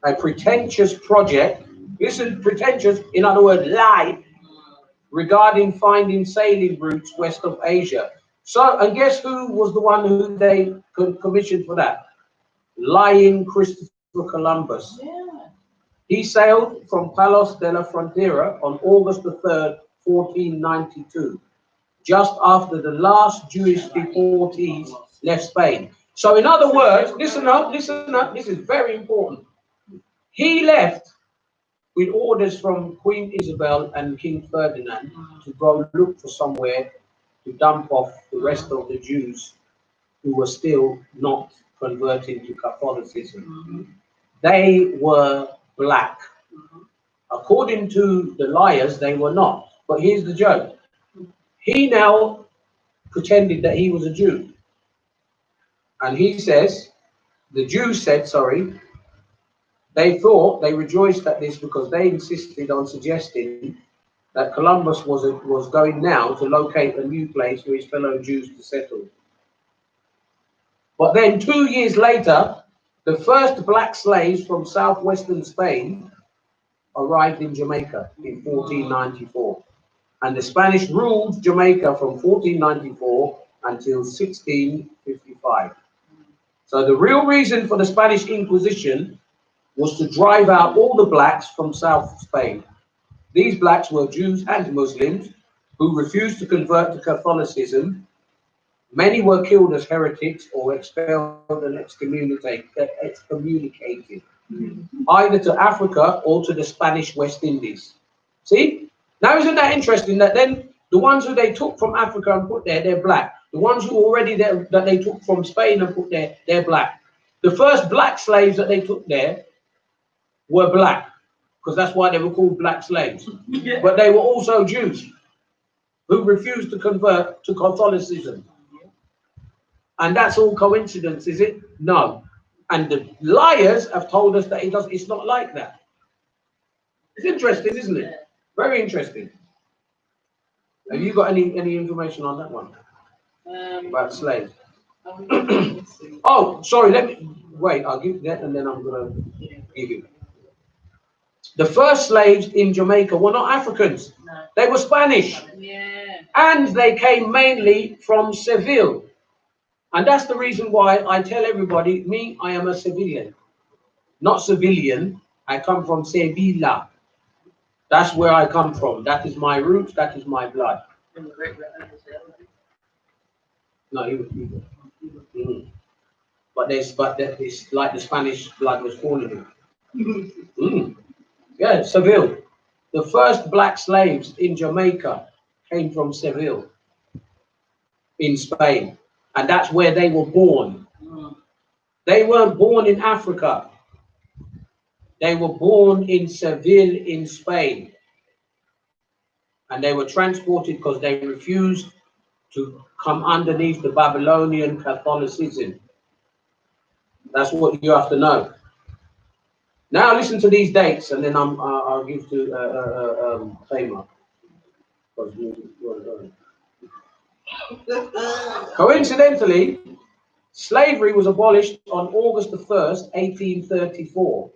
S1: a pretentious project, listen, pretentious, in other words, lie, regarding finding sailing routes west of Asia. So, and guess who was the one who they commissioned for that? Lying Christopher Columbus.
S2: Yeah.
S1: He sailed from Palos de la Frontera on August the 3rd, 1492, just after the last Jewish deportees left Spain. So in other words, listen up, this is very important. He left with orders from Queen Isabel and King Ferdinand to go look for somewhere to dump off the rest of the Jews who were still not converting to Catholicism. They were black. According to the liars, they were not. But here's the joke. He now pretended that he was a Jew. And he says, the Jews said, sorry, they rejoiced at this because they insisted on suggesting that Columbus was going now to locate a new place for his fellow Jews to settle. But then 2 years later, the first black slaves from southwestern Spain arrived in Jamaica in 1494. And the Spanish ruled Jamaica from 1494 until 1655. So the real reason for the Spanish Inquisition was to drive out all the blacks from South Spain. These blacks were Jews and Muslims who refused to convert to Catholicism. Many were killed as heretics or expelled and excommunicated, either to Africa or to the Spanish West Indies. See? Now isn't that interesting that then the ones who they took from Africa and put there, they're black. The ones who already there, that they took from Spain and put there, they're black. The first black slaves that they took there were black, because that's why they were called black slaves. Yeah. But they were also Jews who refused to convert to Catholicism. And that's all coincidence, is it? No. And the liars have told us that it's not like that. It's interesting, isn't it? Very interesting. Have you got any information on that one about slaves?
S2: Let's see.
S1: Oh, sorry. Let me wait. I'll give that, and then I'm gonna give you. The first slaves in Jamaica were not Africans.
S3: No.
S1: They were Spanish,
S2: Yeah.
S1: and they came mainly from Seville. And that's the reason why I tell everybody, me, I am a civilian, not civilian. I come from Sevilla. That's where I come from. That is my roots. That is my blood. No, he was people. But it's like the Spanish blood was calling him. Yeah, Seville. The first black slaves in Jamaica came from Seville in Spain, and that's where they were born. They weren't born in Africa. They were born in Seville in Spain, and they were transported because they refused to come underneath the Babylonian Catholicism. That's what you have to know. Now listen to these dates, and then I'll give to Tamer. Coincidentally, slavery was abolished on August the 1st, 1834.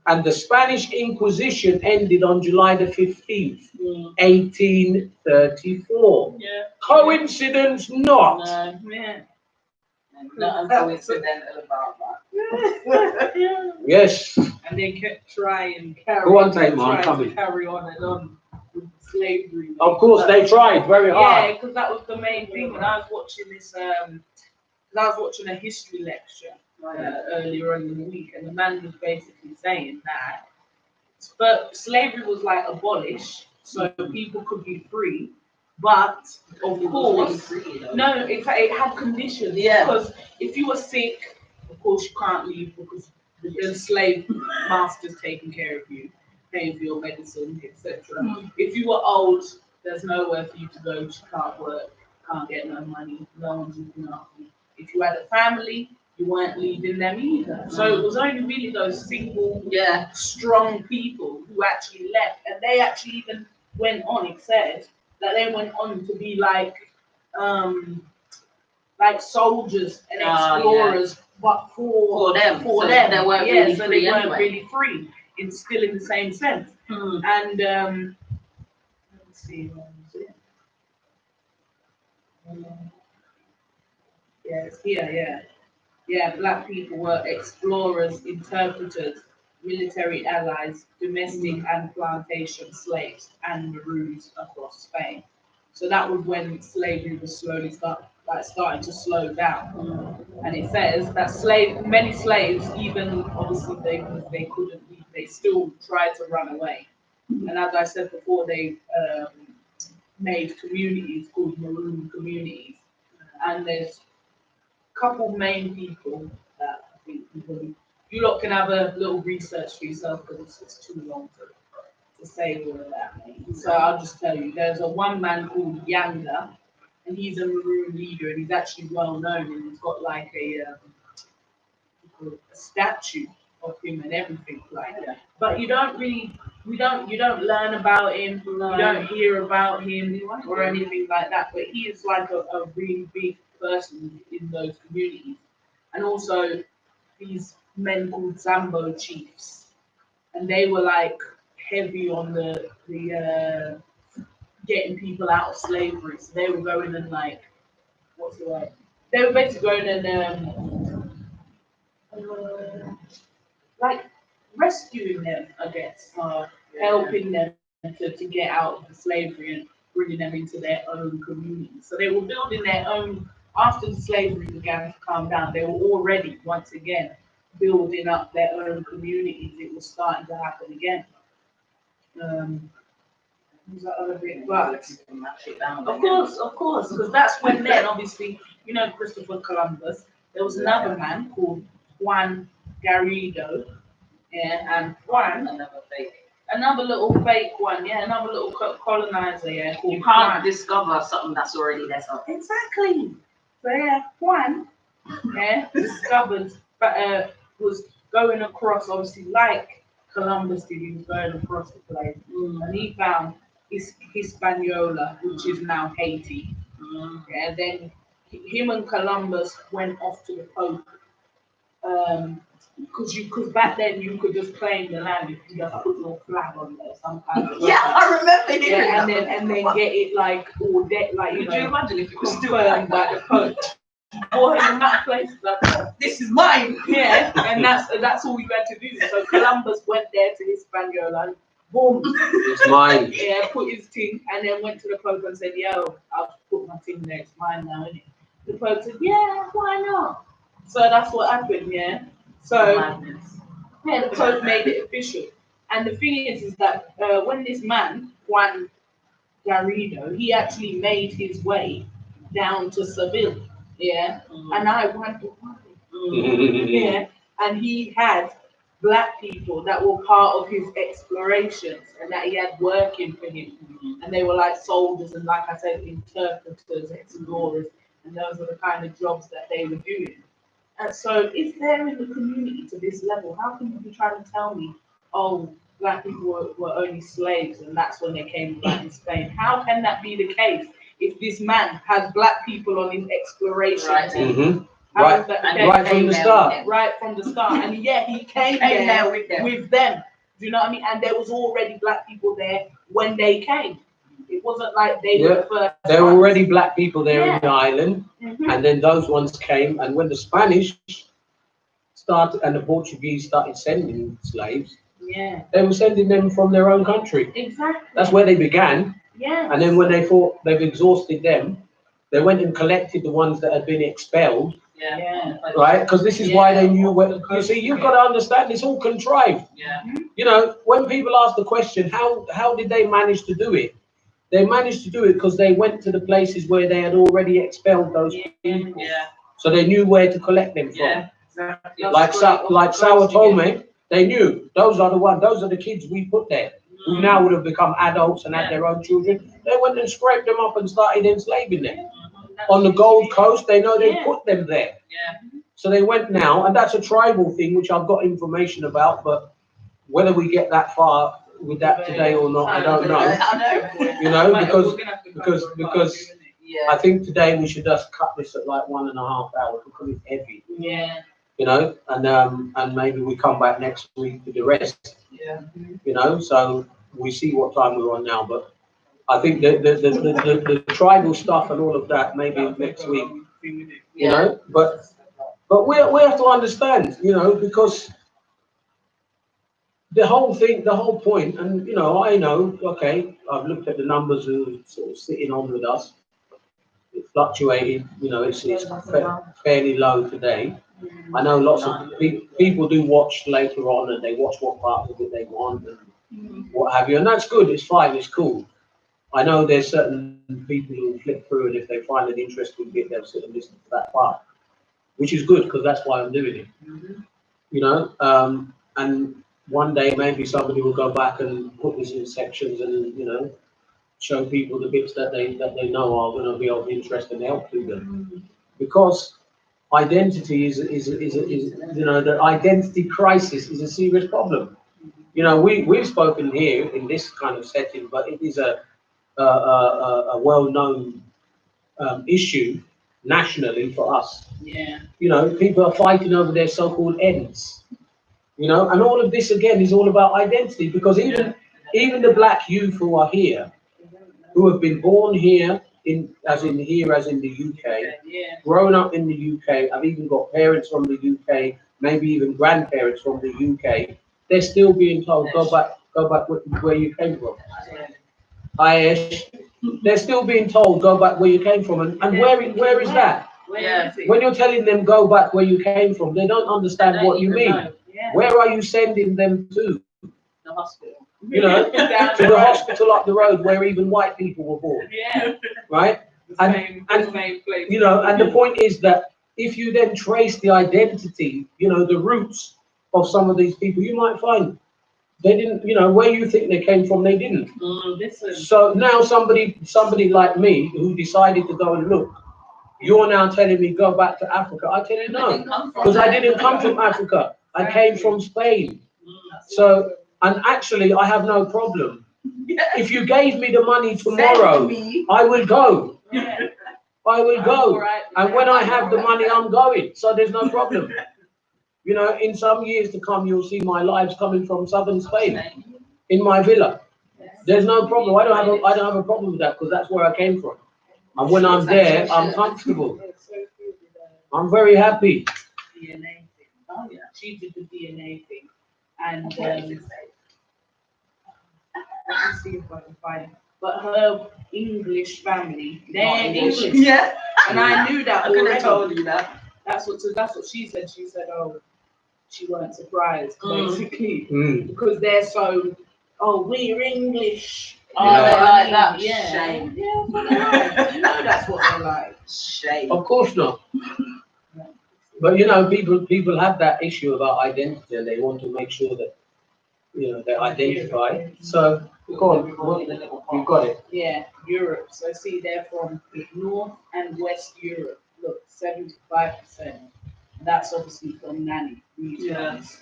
S1: And the Spanish Inquisition ended on July the 15th, 1834.
S2: Yeah.
S1: Coincidence not.
S2: No. Yeah.
S3: Nothing coincidental about that.
S1: Yes.
S2: And they kept trying carry
S1: Go on, Tamer, I'm
S2: to
S1: coming.
S2: carry on and on with slavery.
S1: Of course, they tried very
S2: Yeah,
S1: hard.
S2: because that was the main thing when I was watching this. I was watching a history lecture earlier on in the week, and the man was basically saying that, but slavery was like abolished, so people could be free. But of course, no, it had conditions.
S3: Yeah.
S2: Because if you were sick, of course you can't leave because the slave master's taking care of you, paying for your medicine, etc. If you were old, there's nowhere for you to go. You can't work, can't get no money, no one's looking after you. If you had a family, you weren't leaving them either. So it was only really those single, strong people who actually left, and they actually even went on. It said that they went on to be like soldiers and explorers, but for them,
S3: they weren't really
S2: so
S3: free
S2: they weren't
S3: anyway.
S2: really free. It's still in the same sense. And let's see, what was it? Yes, yeah. Black people were explorers, interpreters, military allies, domestic and plantation slaves, and maroons across Spain. So that was when slavery was slowly starting to slow down. And it says that many slaves, even obviously they couldn't leave, they still tried to run away. And as I said before, they made communities called maroon communities. And there's couple main people that I think you lot can have a little research for yourself because it's too long to say all of that. So I'll just tell you, there's one man called Yanga, and he's a maroon leader, and he's actually well known, and he's got like a statue of him and everything like that. But you don't learn about him, you don't hear about him or anything like that. But he is like a really big person in those communities. And also these men called Zambo chiefs. And they were like heavy on the getting people out of slavery. So they were going and like, what's the word? They were basically going and like rescuing them, I guess, helping them to get out of the slavery and bringing them into their own community. So they were building their own, after the slavery began to calm down, they were already, once again, building up their own communities. It was starting to happen again. Was that other bit? But of course, because that's when then, obviously, Christopher Columbus, there was another man called Juan Garrido, and Juan, another little fake one, another little colonizer, called
S3: You can't
S2: Juan.
S3: discover something that's already there.
S2: Exactly. So Juan, discovered, but was going across, obviously, like Columbus did. He was going across the place, and he found Hispaniola, which is now Haiti. And then him and Columbus went off to the Pope. Because back then you could just claim the land if you just put your flag on there, some kind of
S3: Yeah, I remember hearing
S2: yeah,
S3: that.
S2: and then get it like all like
S3: Could you imagine if it was still
S2: confirmed by the Pope? Boy, in that place, like,
S3: this is mine.
S2: yeah, and that's all we had to do. So Columbus went there to Hispaniola, boom,
S1: It's mine.
S2: yeah, put his thing, and then went to the Pope and said, "Yo, I'll put my thing there. It's mine now, isn't it?" The Pope said, "Yeah, why not?" So that's what happened, yeah. So yeah, the Pope made it official. And the thing is that when this man Juan Garrido, he actually made his way down to Seville, yeah. And I wonder why. Yeah, and he had black people that were part of his explorations and that he had working for him. And they were like soldiers and, like I said, interpreters, explorers, and those are the kind of jobs that they were doing. And so if they're in the community to this level, how can you be trying to tell me, oh, black people were only slaves and that's when they came back in Spain? How can that be the case if this man has black people on his exploration?
S3: Right.
S1: Mhm.
S2: How
S1: Right.
S2: is that
S3: And
S2: the case?
S1: Right from the start.
S2: Right from the start. And yeah, he came
S3: Came
S2: there
S3: there with them.
S2: with them. Do you know what I mean? And there was already black people there when they came. It wasn't like they were the first.
S1: There were
S2: ones.
S1: already black people there
S2: Yeah.
S1: in the island,
S2: Mhm.
S1: and then those ones came, and when the Spanish started and the Portuguese started sending slaves,
S2: Yeah,
S1: they were sending them from their own country.
S2: exactly.
S1: That's where they began,
S2: Yeah.
S1: and then when they thought they've exhausted them, they went and collected the ones that had been expelled,
S2: Yeah.
S1: right? Because this is why they knew where. You see, you've got to understand it's all contrived.
S3: Yeah.
S1: You know, when people ask the question, how did they manage to do it? They managed to do it because they went to the places where they had already expelled those people.
S3: Yeah.
S1: So they knew where to collect them from.
S3: Yeah. Exactly.
S1: Like Sao Tome, they knew those are the ones, those are the kids we put there, who now would have become adults and had their own children. They went and scraped them up and started enslaving them. On the Gold Coast, they know they put them there.
S3: Yeah.
S1: So they went now, and that's a tribal thing, which I've got information about, but whether we get that far with that today or not, I don't know.
S3: I know.
S1: You know, because
S3: Yeah.
S1: I think today we should just cut this at like 1.5 hours because it's heavy.
S2: Yeah.
S1: You know, and maybe we come back next week to the rest.
S3: Yeah.
S1: You know, so we see what time we're on now, but I think the tribal stuff and all of that maybe next week. You know, but we have to understand, you know, because the whole thing, the whole point, and you know, I know, okay, I've looked at the numbers who are sort of sitting on with us. It fluctuated, you know, it's fairly low today. I know lots of people do watch later on, and they watch what part of it they want and what have you, and that's good. It's fine. It's cool. I know there's certain people who flip through, and if they find an interesting bit, they'll sit and listen to that part, which is good because that's why I'm doing it. You know, and one day maybe somebody will go back and put this in sections, and you know, show people the bits that they know are going to be of interest and help to them, because identity is you know, the identity crisis is a serious problem. You know, we've spoken here in this kind of setting, but it is a well-known issue nationally for us.
S2: Yeah.
S1: You know, people are fighting over their so-called ends. You know, and all of this again is all about identity, because even the black youth who are here, who have been born here as in the UK, grown up in the UK, I've even got parents from the UK, maybe even grandparents from the UK, they're still being told, go back where you came from. Ayesh, they're still being told, go back where you came from, and where is that?
S3: Yeah.
S1: When you're telling them go back where you came from, they don't understand what you mean. Where are you sending them to?
S3: The hospital.
S1: You know, to the hospital up the road where even white people were born.
S2: Yeah.
S1: Right? And you know, and the point is that if you then trace the identity, you know, the roots of some of these people, you might find they didn't, you know, where you think they came from, they didn't. So now somebody like me who decided to go and look, you're now telling me go back to Africa. I tell you no, because I didn't come from Africa. I came from Spain. So, and actually I have no problem If you gave me the money
S3: Send
S1: tomorrow,
S3: me.
S1: I will go.
S2: Yeah.
S1: I will
S2: I'm
S1: go.
S2: alright with
S1: And
S2: that.
S1: when I
S2: I'm
S1: have the
S2: alright
S1: money,
S2: with
S1: I'm going. So there's no problem. You know, in some years to come, you'll see my lives coming from southern Spain in my villa.
S2: that.
S1: There's no problem. I don't have a problem with that because that's where I came from. And when I'm there, I'm comfortable.
S2: Yeah, so good with,
S1: I'm very happy.
S2: DNA thing. Oh yeah, she did the DNA thing, and
S3: What
S2: let
S3: does
S2: me
S3: it say?
S2: see if I can find it. But her English family, they're
S3: Not
S2: English,
S3: Yeah.
S2: and I knew that
S3: I could
S2: already.
S3: have told you that.
S2: That's what she said. She said, "Oh, she weren't surprised,
S3: Mm.
S2: basically,
S1: Mm.
S2: because they're so, oh, we're English."
S3: Oh,
S1: Yeah.
S3: they like that.
S2: Yeah.
S3: Shame.
S2: Yeah, but they're like, you know that's what they're like.
S3: Shame.
S1: Of course not. But you know, people have that issue about identity, and they want to make sure that they identify. So go on, you've got it.
S2: Yeah, Europe. So see, they're from North and West Europe. Look, 75%. That's obviously from Nanny. These
S3: Yeah.
S2: ones.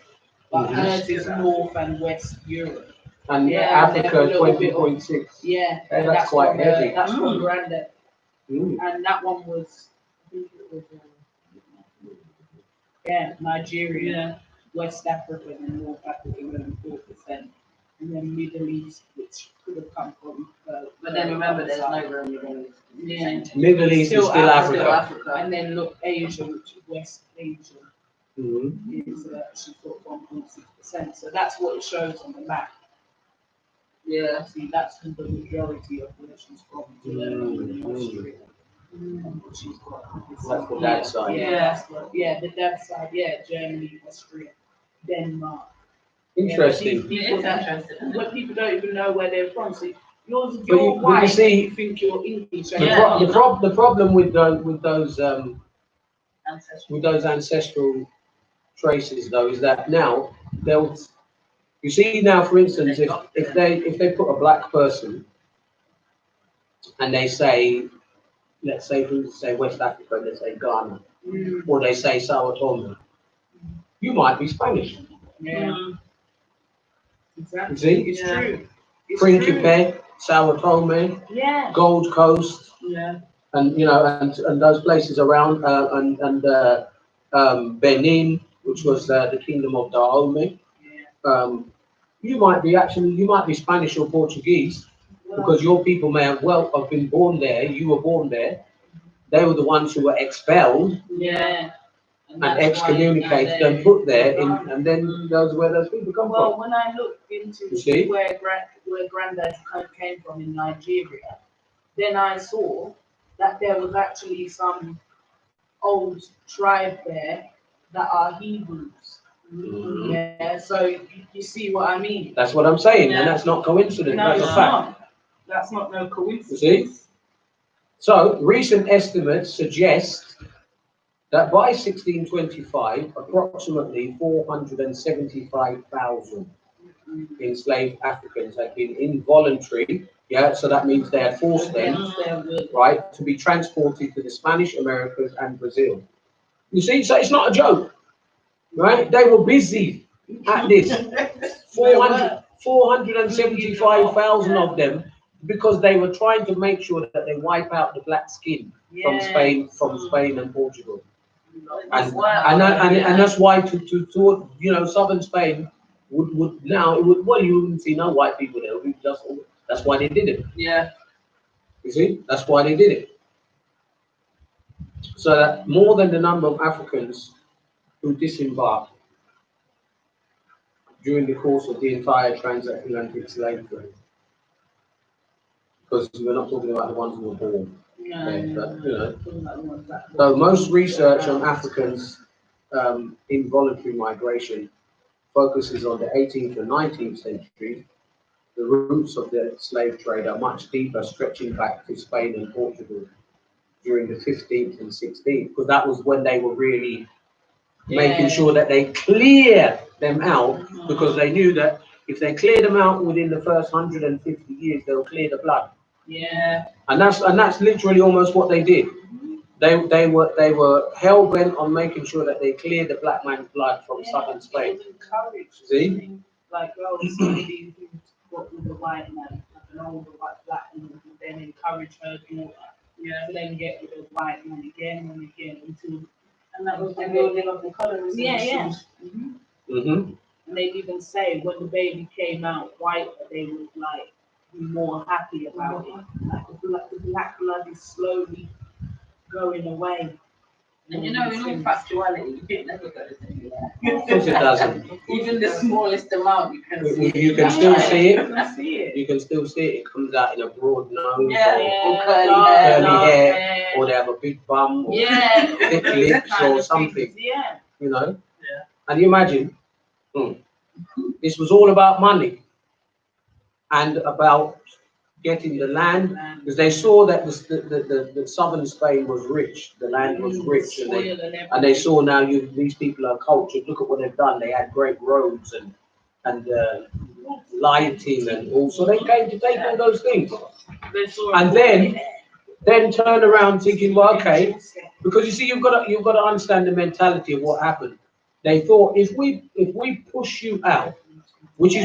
S2: But
S1: Mhm.
S2: hers is North and West Europe.
S1: And
S2: Yeah,
S1: Africa
S2: and a little bit of-
S1: 20.6.
S2: Yeah,
S1: Yeah,
S2: and
S1: that's quite
S2: from,
S1: heavy.
S2: That's from
S3: Mm.
S2: Granddad.
S1: Mm.
S2: And that one was, I think it was, Nigeria.
S3: Yeah.
S2: West Africa and North Africa, only 4%, and then Middle East, which could have come from.
S3: But then remember, there's no room in
S2: Yeah.
S1: Middle East is
S2: Still
S1: still
S2: Africa.
S1: Africa.
S2: And then look, Asia, which is West Asia,
S1: Mhm.
S2: is actually sort of 1.6%. So that's what it shows on the map.
S3: Yeah.
S2: See, that's the majority of where she's from.
S1: Mm,
S2: Austria. And what she's got.
S1: That's the dad's side.
S2: Yeah, that's what, yeah, the dad's side. Yeah, Germany, Austria, Denmark.
S1: Interesting.
S2: Yeah,
S3: It's interesting.
S2: but people don't even know where they're from. So you're
S1: But you
S2: white,
S1: see-
S2: you think you're English.
S1: The,
S3: Yeah.
S1: the problem with those
S3: Ancestral.
S1: ancestral traces though is that now they'll you see now, for instance, if they put a black person and they say, let's say for instance, say West Africa, they say Ghana,
S2: Mm,
S1: or they say Sao Tome, you might be Spanish.
S2: yeah,
S3: Mm.
S2: exactly.
S1: See?
S2: It's
S3: Yeah.
S2: true. It's
S1: Principe, Sao Tome,
S2: Yeah.
S1: Gold Coast,
S3: Yeah.
S1: and and those places around, and Benin, which was the kingdom of Dahomey.
S2: Yeah.
S1: You might be Spanish or Portuguese because your people may have been born there. You were born there. They were the ones who were expelled
S2: Yeah.
S1: and
S2: that's why
S1: excommunicated and put there, and then those are where those people come
S2: Well,
S1: from.
S2: when I looked into
S1: You see?
S2: where Granddad came from in Nigeria, then I saw that there was actually some old tribe there that are Hebrews.
S1: Mhm.
S2: Yeah, so you see what I mean?
S1: That's what I'm saying,
S3: Yeah.
S1: and that's not coincidence.
S2: No,
S1: That's
S2: it's
S1: a fact.
S2: not. That's not no
S1: You
S2: coincidence.
S1: see? So recent estimates suggest that by 1625, approximately 475,000 enslaved Africans had been involuntary, so that means they had forced them, right, to be transported to the Spanish Americas and Brazil. You see, so it's not a joke, right? They were busy at this. 475,000 of them, because they were trying to make sure that they wipe out the black skin from Spain and Portugal. And that's why to southern Spain would now it would well you wouldn't see no white people there. That's why they did it.
S3: Yeah.
S1: You see, that's why they did it. So that more than the number of Africans who disembarked during the course of the entire transatlantic slave trade, because we're not talking about the ones who were born. So most research on Africans' involuntary migration focuses on the 18th and 19th century. The roots of the slave trade are much deeper, stretching back to Spain and Portugal during the 15th and 16th, because that was when they were really making sure that they clear them out, because they knew that if they clear them out within the first 150 years, they'll clear the blood.
S2: Yeah.
S1: And that's literally almost what they did. They were hell bent on making sure that they cleared the black man's blood from southern Spain.
S2: It was encouraged.
S1: See?
S2: Like, oh, somebody who got with the white man. an older white black woman would then encourage her daughter to then get with a white man again and again until,
S3: And that was the building of the colours.
S2: yeah.
S1: Mm-hmm.
S2: And they'd even say when the baby came out white, they would like be more happy about it. Like the black blood is slowly going away.
S3: And you know, in all factuality, it never goes anywhere.
S1: Of course it doesn't.
S3: Even the smallest amount, you can see it.
S1: You can still see it.
S2: You can see it.
S1: You can still see it. It comes out in a broad nose,
S3: Or curly
S1: curly
S3: hair.
S1: hair, or they have a big bum, or
S3: Yeah.
S1: thick
S2: Those
S1: lips,
S2: kind
S1: or
S2: of
S1: something.
S2: things, yeah.
S1: You know.
S3: Yeah.
S1: And you imagine, this was all about money and about getting the land, because they saw that the southern Spain was rich, the land was rich, and they saw now these people are cultured. Look at what they've done. They had great roads and lighting and all. So they came to take all those things, and then turn around thinking, well, okay, because you see, you've got to understand the mentality of what happened. They thought if we push you out, which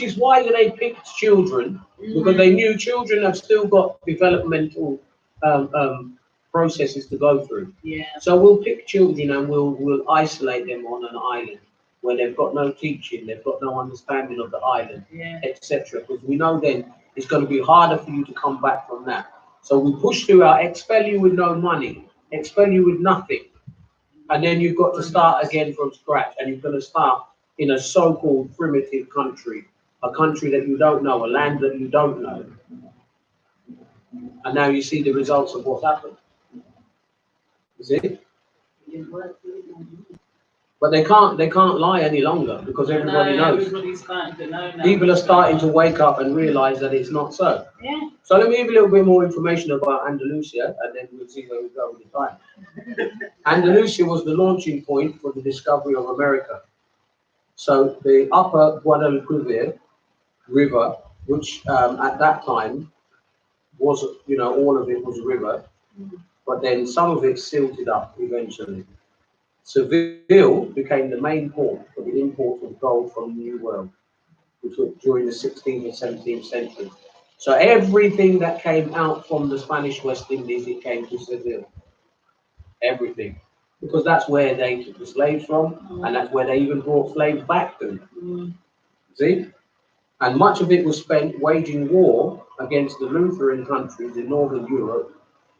S1: is why they picked children, because they knew children have still got developmental processes to go through.
S2: Yeah.
S1: So we'll pick children and we'll isolate them on an island where they've got no teaching, they've got no understanding of the island, etc. Because we know then it's going to be harder for you to come back from that. So we push you out, expel you with no money, expel you with nothing, and then you've got to start again from scratch, and you're going to start in a so-called primitive country, a country that you don't know, a land that you don't know. And now you see the results of what's happened. You see? But they can't lie any longer, because everybody knows.
S2: Everybody's starting to know now.
S1: People are starting to wake up and realize that it's not so.
S2: Yeah.
S1: So let me give you a little bit more information about Andalusia, and then we'll see where we go with the time. Andalusia was the launching point for the discovery of America. So the upper Guadalquivir River, which at that time was, all of it was a river, but then some of it silted up eventually. Seville became the main port for the import of gold from the New World, which was during the 16th and 17th century. So everything that came out from the Spanish West Indies, it came to Seville. Everything. Because that's where they took the slaves from, and that's where they even brought slaves back to. See? And much of it was spent waging war against the Lutheran countries in Northern Europe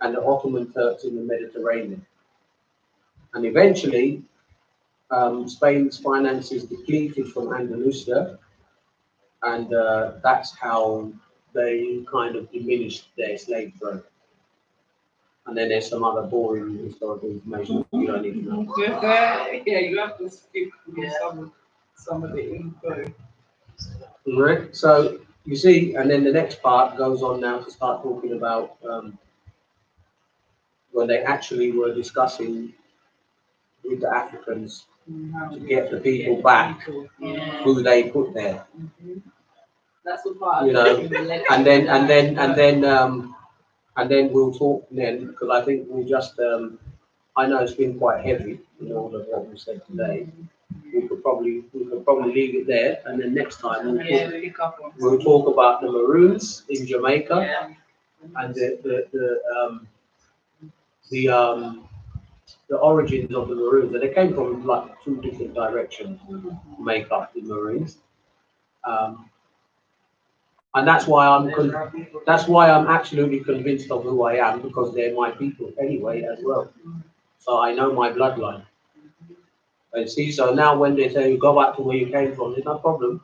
S1: and the Ottoman Turks in the Mediterranean. And eventually, Spain's finances depleted from Andalusia, and that's how they kind of diminished their slave trade. And then there's some other boring historical information you don't need to know.
S2: Yeah, you have to skip some of the info.
S1: Right. So you see, and then the next part goes on now to start talking about when they actually were discussing with the Africans to get the people back who they put there.
S2: That's the part.
S1: And then we'll talk then, because I think we just I know it's been quite heavy in all of what we said today. We could probably leave it there, and then next time we'll talk about the Maroons in Jamaica and the origins of the Maroons. And they came from like two different directions to make up the Maroons. And that's why I'm absolutely convinced of who I am, because they're my people anyway as well. So I know my bloodline. And see, so now when they say you go back to where you came from, there's no problem.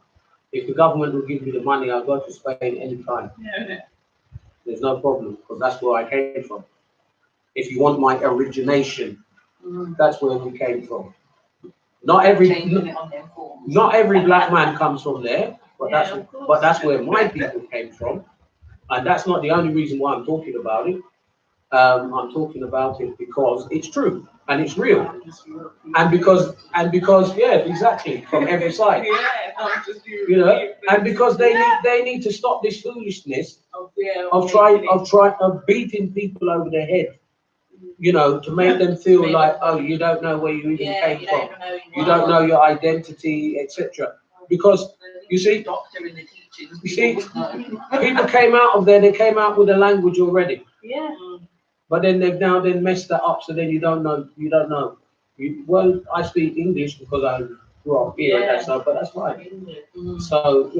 S1: If the government will give me the money, I'll go to Spain anytime. There's no problem, because that's where I came from. If you want my origination, that's where we came from. Not every black man comes from there, but that's where my people came from, and that's not the only reason why I'm talking about it. I'm talking about it because it's true and it's real, and because yeah, exactly, from every side, and because they need to stop this foolishness of beating people over the head, to make them feel like, oh, you don't know where you even came from, you don't know your identity, etc. Because you see,
S3: doctor in the teacher. teachings.
S1: You see,
S3: People would know.
S1: people came out of there, they came out with a language already.
S2: Yeah.
S1: But then they've now then messed that up, so then you don't know. Well, I speak English because I grew up here and that stuff, but that's fine. So,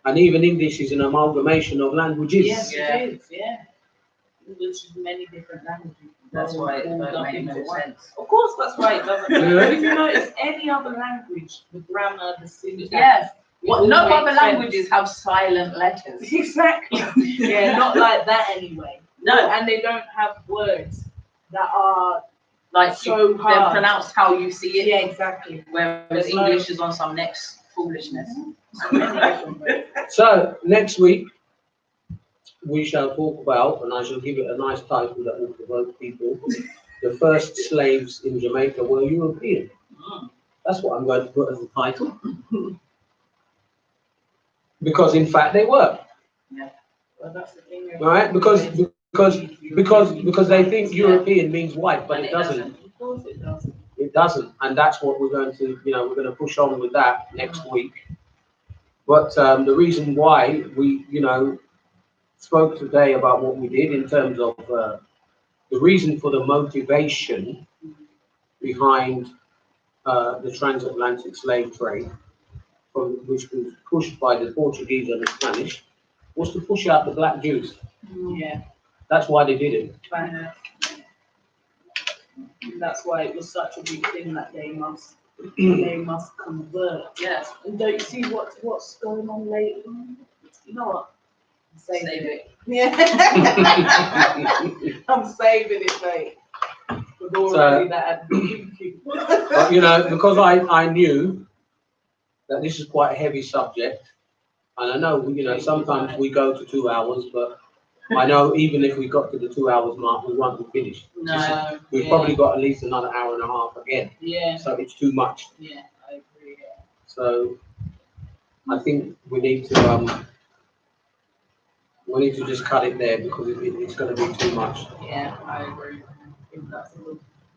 S1: and even English is an amalgamation of languages.
S2: Yes,
S3: Yeah.
S2: it is. Yeah. English is many different languages.
S3: That's why it
S2: all
S3: don't
S2: up
S3: make
S2: into
S3: no
S2: one.
S3: sense.
S2: Of course, that's why it doesn't.
S1: Yeah.
S2: But if you notice any other language, the grammar, the syntax.
S3: Yes.
S2: it
S3: What?
S2: all
S3: No
S2: makes
S3: other
S2: sense.
S3: languages have silent letters.
S2: Exactly. Yeah, not like that anyway.
S3: No.
S2: And they don't have words that are
S3: Like
S2: so
S3: they're
S2: hard.
S3: pronounced how you see it.
S2: Yeah, exactly.
S3: Whereas
S2: There's no-
S3: English is on some next foolishness.
S2: Many different words.
S1: So next week we shall talk about, and I shall give it a nice title that will provoke people. The first slaves in Jamaica were European. That's what I'm going to put as the title. Because in fact they were.
S2: Well, that's the thing.
S1: All right, because they think European means white, but it doesn't.
S2: Of course it does.
S1: It doesn't, and that's what we're going to, we're going to push on with that next week. But the reason why we, spoke today about what we did in terms of the reason for the motivation behind the transatlantic slave trade, which was pushed by the Portuguese and the Spanish, was to push out the black Jews.
S2: Yeah.
S1: That's why they did it.
S2: That's why it was such a big thing that they must convert.
S3: Yes.
S2: And don't you see what's going on lately? You know what? I'm saving
S3: Save
S2: it.
S3: it.
S2: Yeah. I'm saving it, mate. With all
S1: So-
S2: that.
S1: But, because I knew that this is quite a heavy subject, and I know, sometimes we go to 2 hours, but I know even if we got to the 2 hours mark, we won't be finished.
S3: No.
S1: We've probably got at least another hour and a half again,
S2: Yeah.
S1: so it's too much.
S2: Yeah, I agree. Yeah.
S1: So I think we need to just cut it there because it's going to be too much.
S2: Yeah, I agree.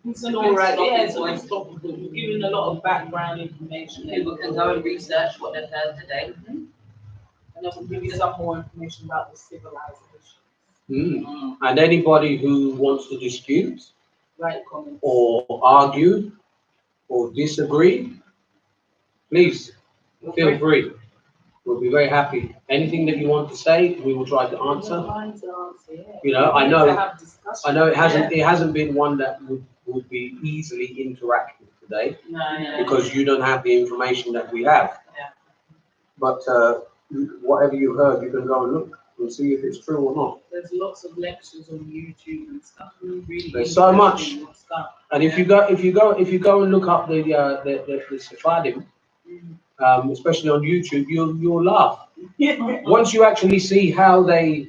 S2: It's an alright, yeah, it's unstoppable. You're giving a lot of background information.
S3: People can go and research what they've heard today.
S2: And then we'll give you some more information about the civilization.
S1: And anybody who wants to dispute
S2: Right comments.
S1: or argue or disagree, please feel free. We'll be very happy. Anything that you want to say, we will try to answer. I know it hasn't been one that would be easily interactive today
S2: No.
S1: because you don't have the information that we have.
S2: Yeah.
S1: But whatever you heard, you can go and look and see if it's true or not.
S2: There's lots of lectures on YouTube and stuff. Really
S1: There's so much.
S2: interesting stuff.
S1: And if you go and look up the Sephardim, especially on YouTube, you'll laugh. Once you actually see how they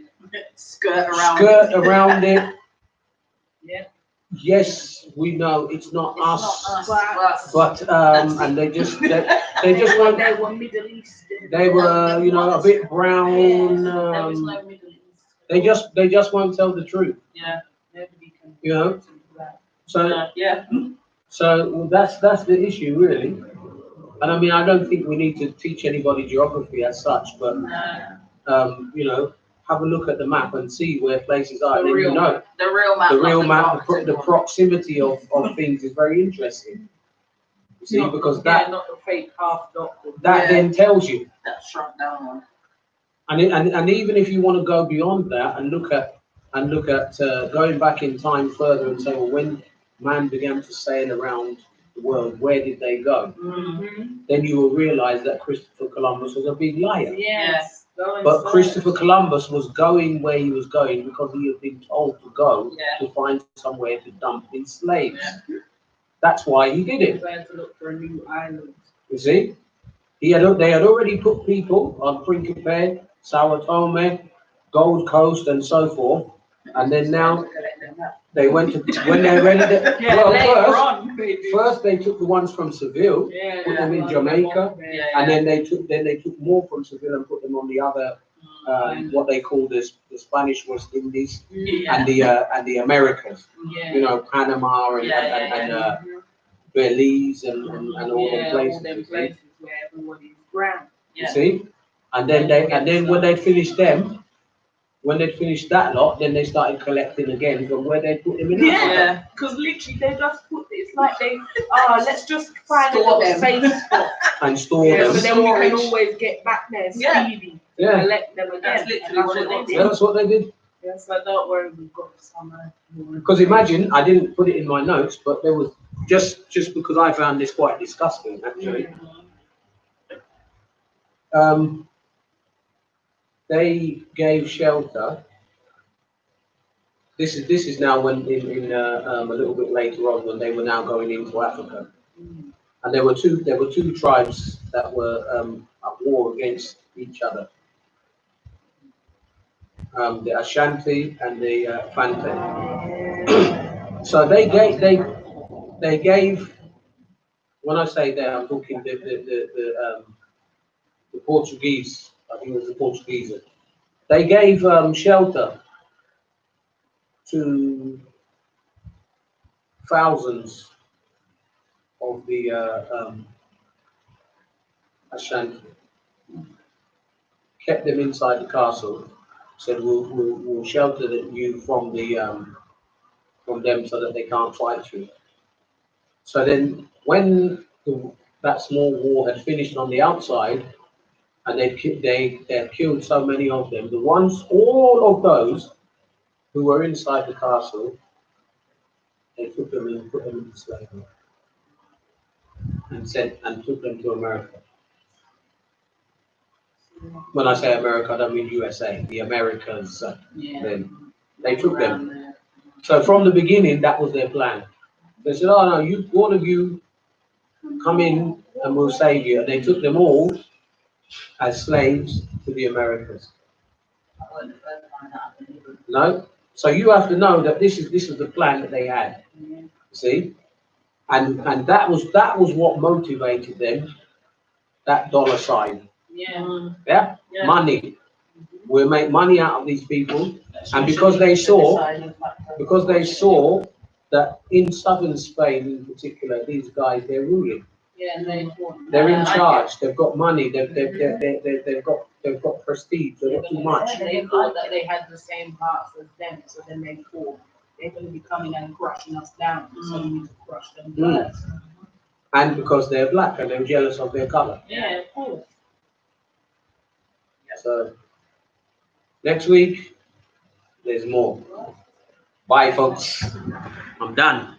S3: Skirt around
S1: it.
S2: Yeah.
S1: Yes, we know it's not us,
S3: But
S1: but and they just won't.
S2: They were Middle Eastern.
S1: They were, a bit brown.
S2: There was no Middle East.
S1: They just won't tell the truth.
S3: yeah.
S2: Nobody can.
S1: You know? So
S3: Yeah.
S1: so that's the issue really. And I mean, I don't think we need to teach anybody geography as such, but have a look at the map and see where places are.
S3: The
S1: And then
S3: real map.
S1: the real map,
S3: nothing
S1: the
S3: wrong.
S1: proximity of things is very interesting. You see, because that
S2: not the fake half doctor.
S3: Yeah.
S1: then tells you.
S3: That's shrunk down on.
S1: And even if you want to go beyond that and look at going back in time further and say, well, when man began to sail around the world, where did they go? Then you will realize that Christopher Columbus was a big liar.
S2: Yes.
S1: But Christopher Columbus was going where he was going because he had been told to go
S3: Yeah.
S1: to find somewhere to dump his slaves. That's why he did it.
S2: Trying to look for a new island.
S1: You see, they had already put people on Principe, Sao Tome, Gold Coast, and so forth. And then now they went to when they're ready to. First they took the ones from Seville, put them in Jamaica, and then they took more from Seville and put them on the other what they call the Spanish West Indies and the Americas. Panama and Belize and all them places.
S2: Where everybody's brown.
S1: You see, And then when they finished them, when they finished that lot, then they started collecting again from where they put them in.
S2: Yeah, because literally they just put it's like they let's just find a
S3: Store
S2: little
S3: them.
S2: safe spot.
S1: And store them.
S2: So then we can always get back there speedy
S1: Yeah.
S2: collect them again.
S3: That's literally what it was.
S1: Yeah, that's what they did.
S2: Yeah, so don't worry, we've got some.
S1: Because imagine, I didn't put it in my notes, but there was just because I found this quite disgusting actually. They gave shelter. This is now when in a little bit later on when they were now going into Africa, and there were two tribes that were at war against each other. The Ashanti and the Fante. So they gave. When I say they, I'm talking the Portuguese. I think it was the Portuguese. They gave shelter to thousands of the Ashanti, kept them inside the castle, said we'll shelter you from from them so that they can't fight you. So then when that small war had finished on the outside and they had killed so many of them, all of those who were inside the castle, they took them and put them into slavery and took them to America. When I say America, I don't mean USA. The Americas. Then they took them. So from the beginning, that was their plan. They said, "Oh no, all of you, come in and we'll save you." And they took them all as slaves to the Americas. No. So you have to know that this is the plan that they had. See, and that was what motivated them. That dollar sign. Yeah. Money. We'll make money out of these people, and because they saw that in southern Spain in particular, these guys they're ruling. They're in charge. They've got money. They've got prestige. They've got too much.
S2: They thought that they had the same hearts as them, so then they thought they're going to be coming and crushing us down, so we need to crush them first.
S1: And because they're black and they're jealous of their color.
S2: Yeah, of course.
S1: So next week there's more. Bye, folks. I'm done.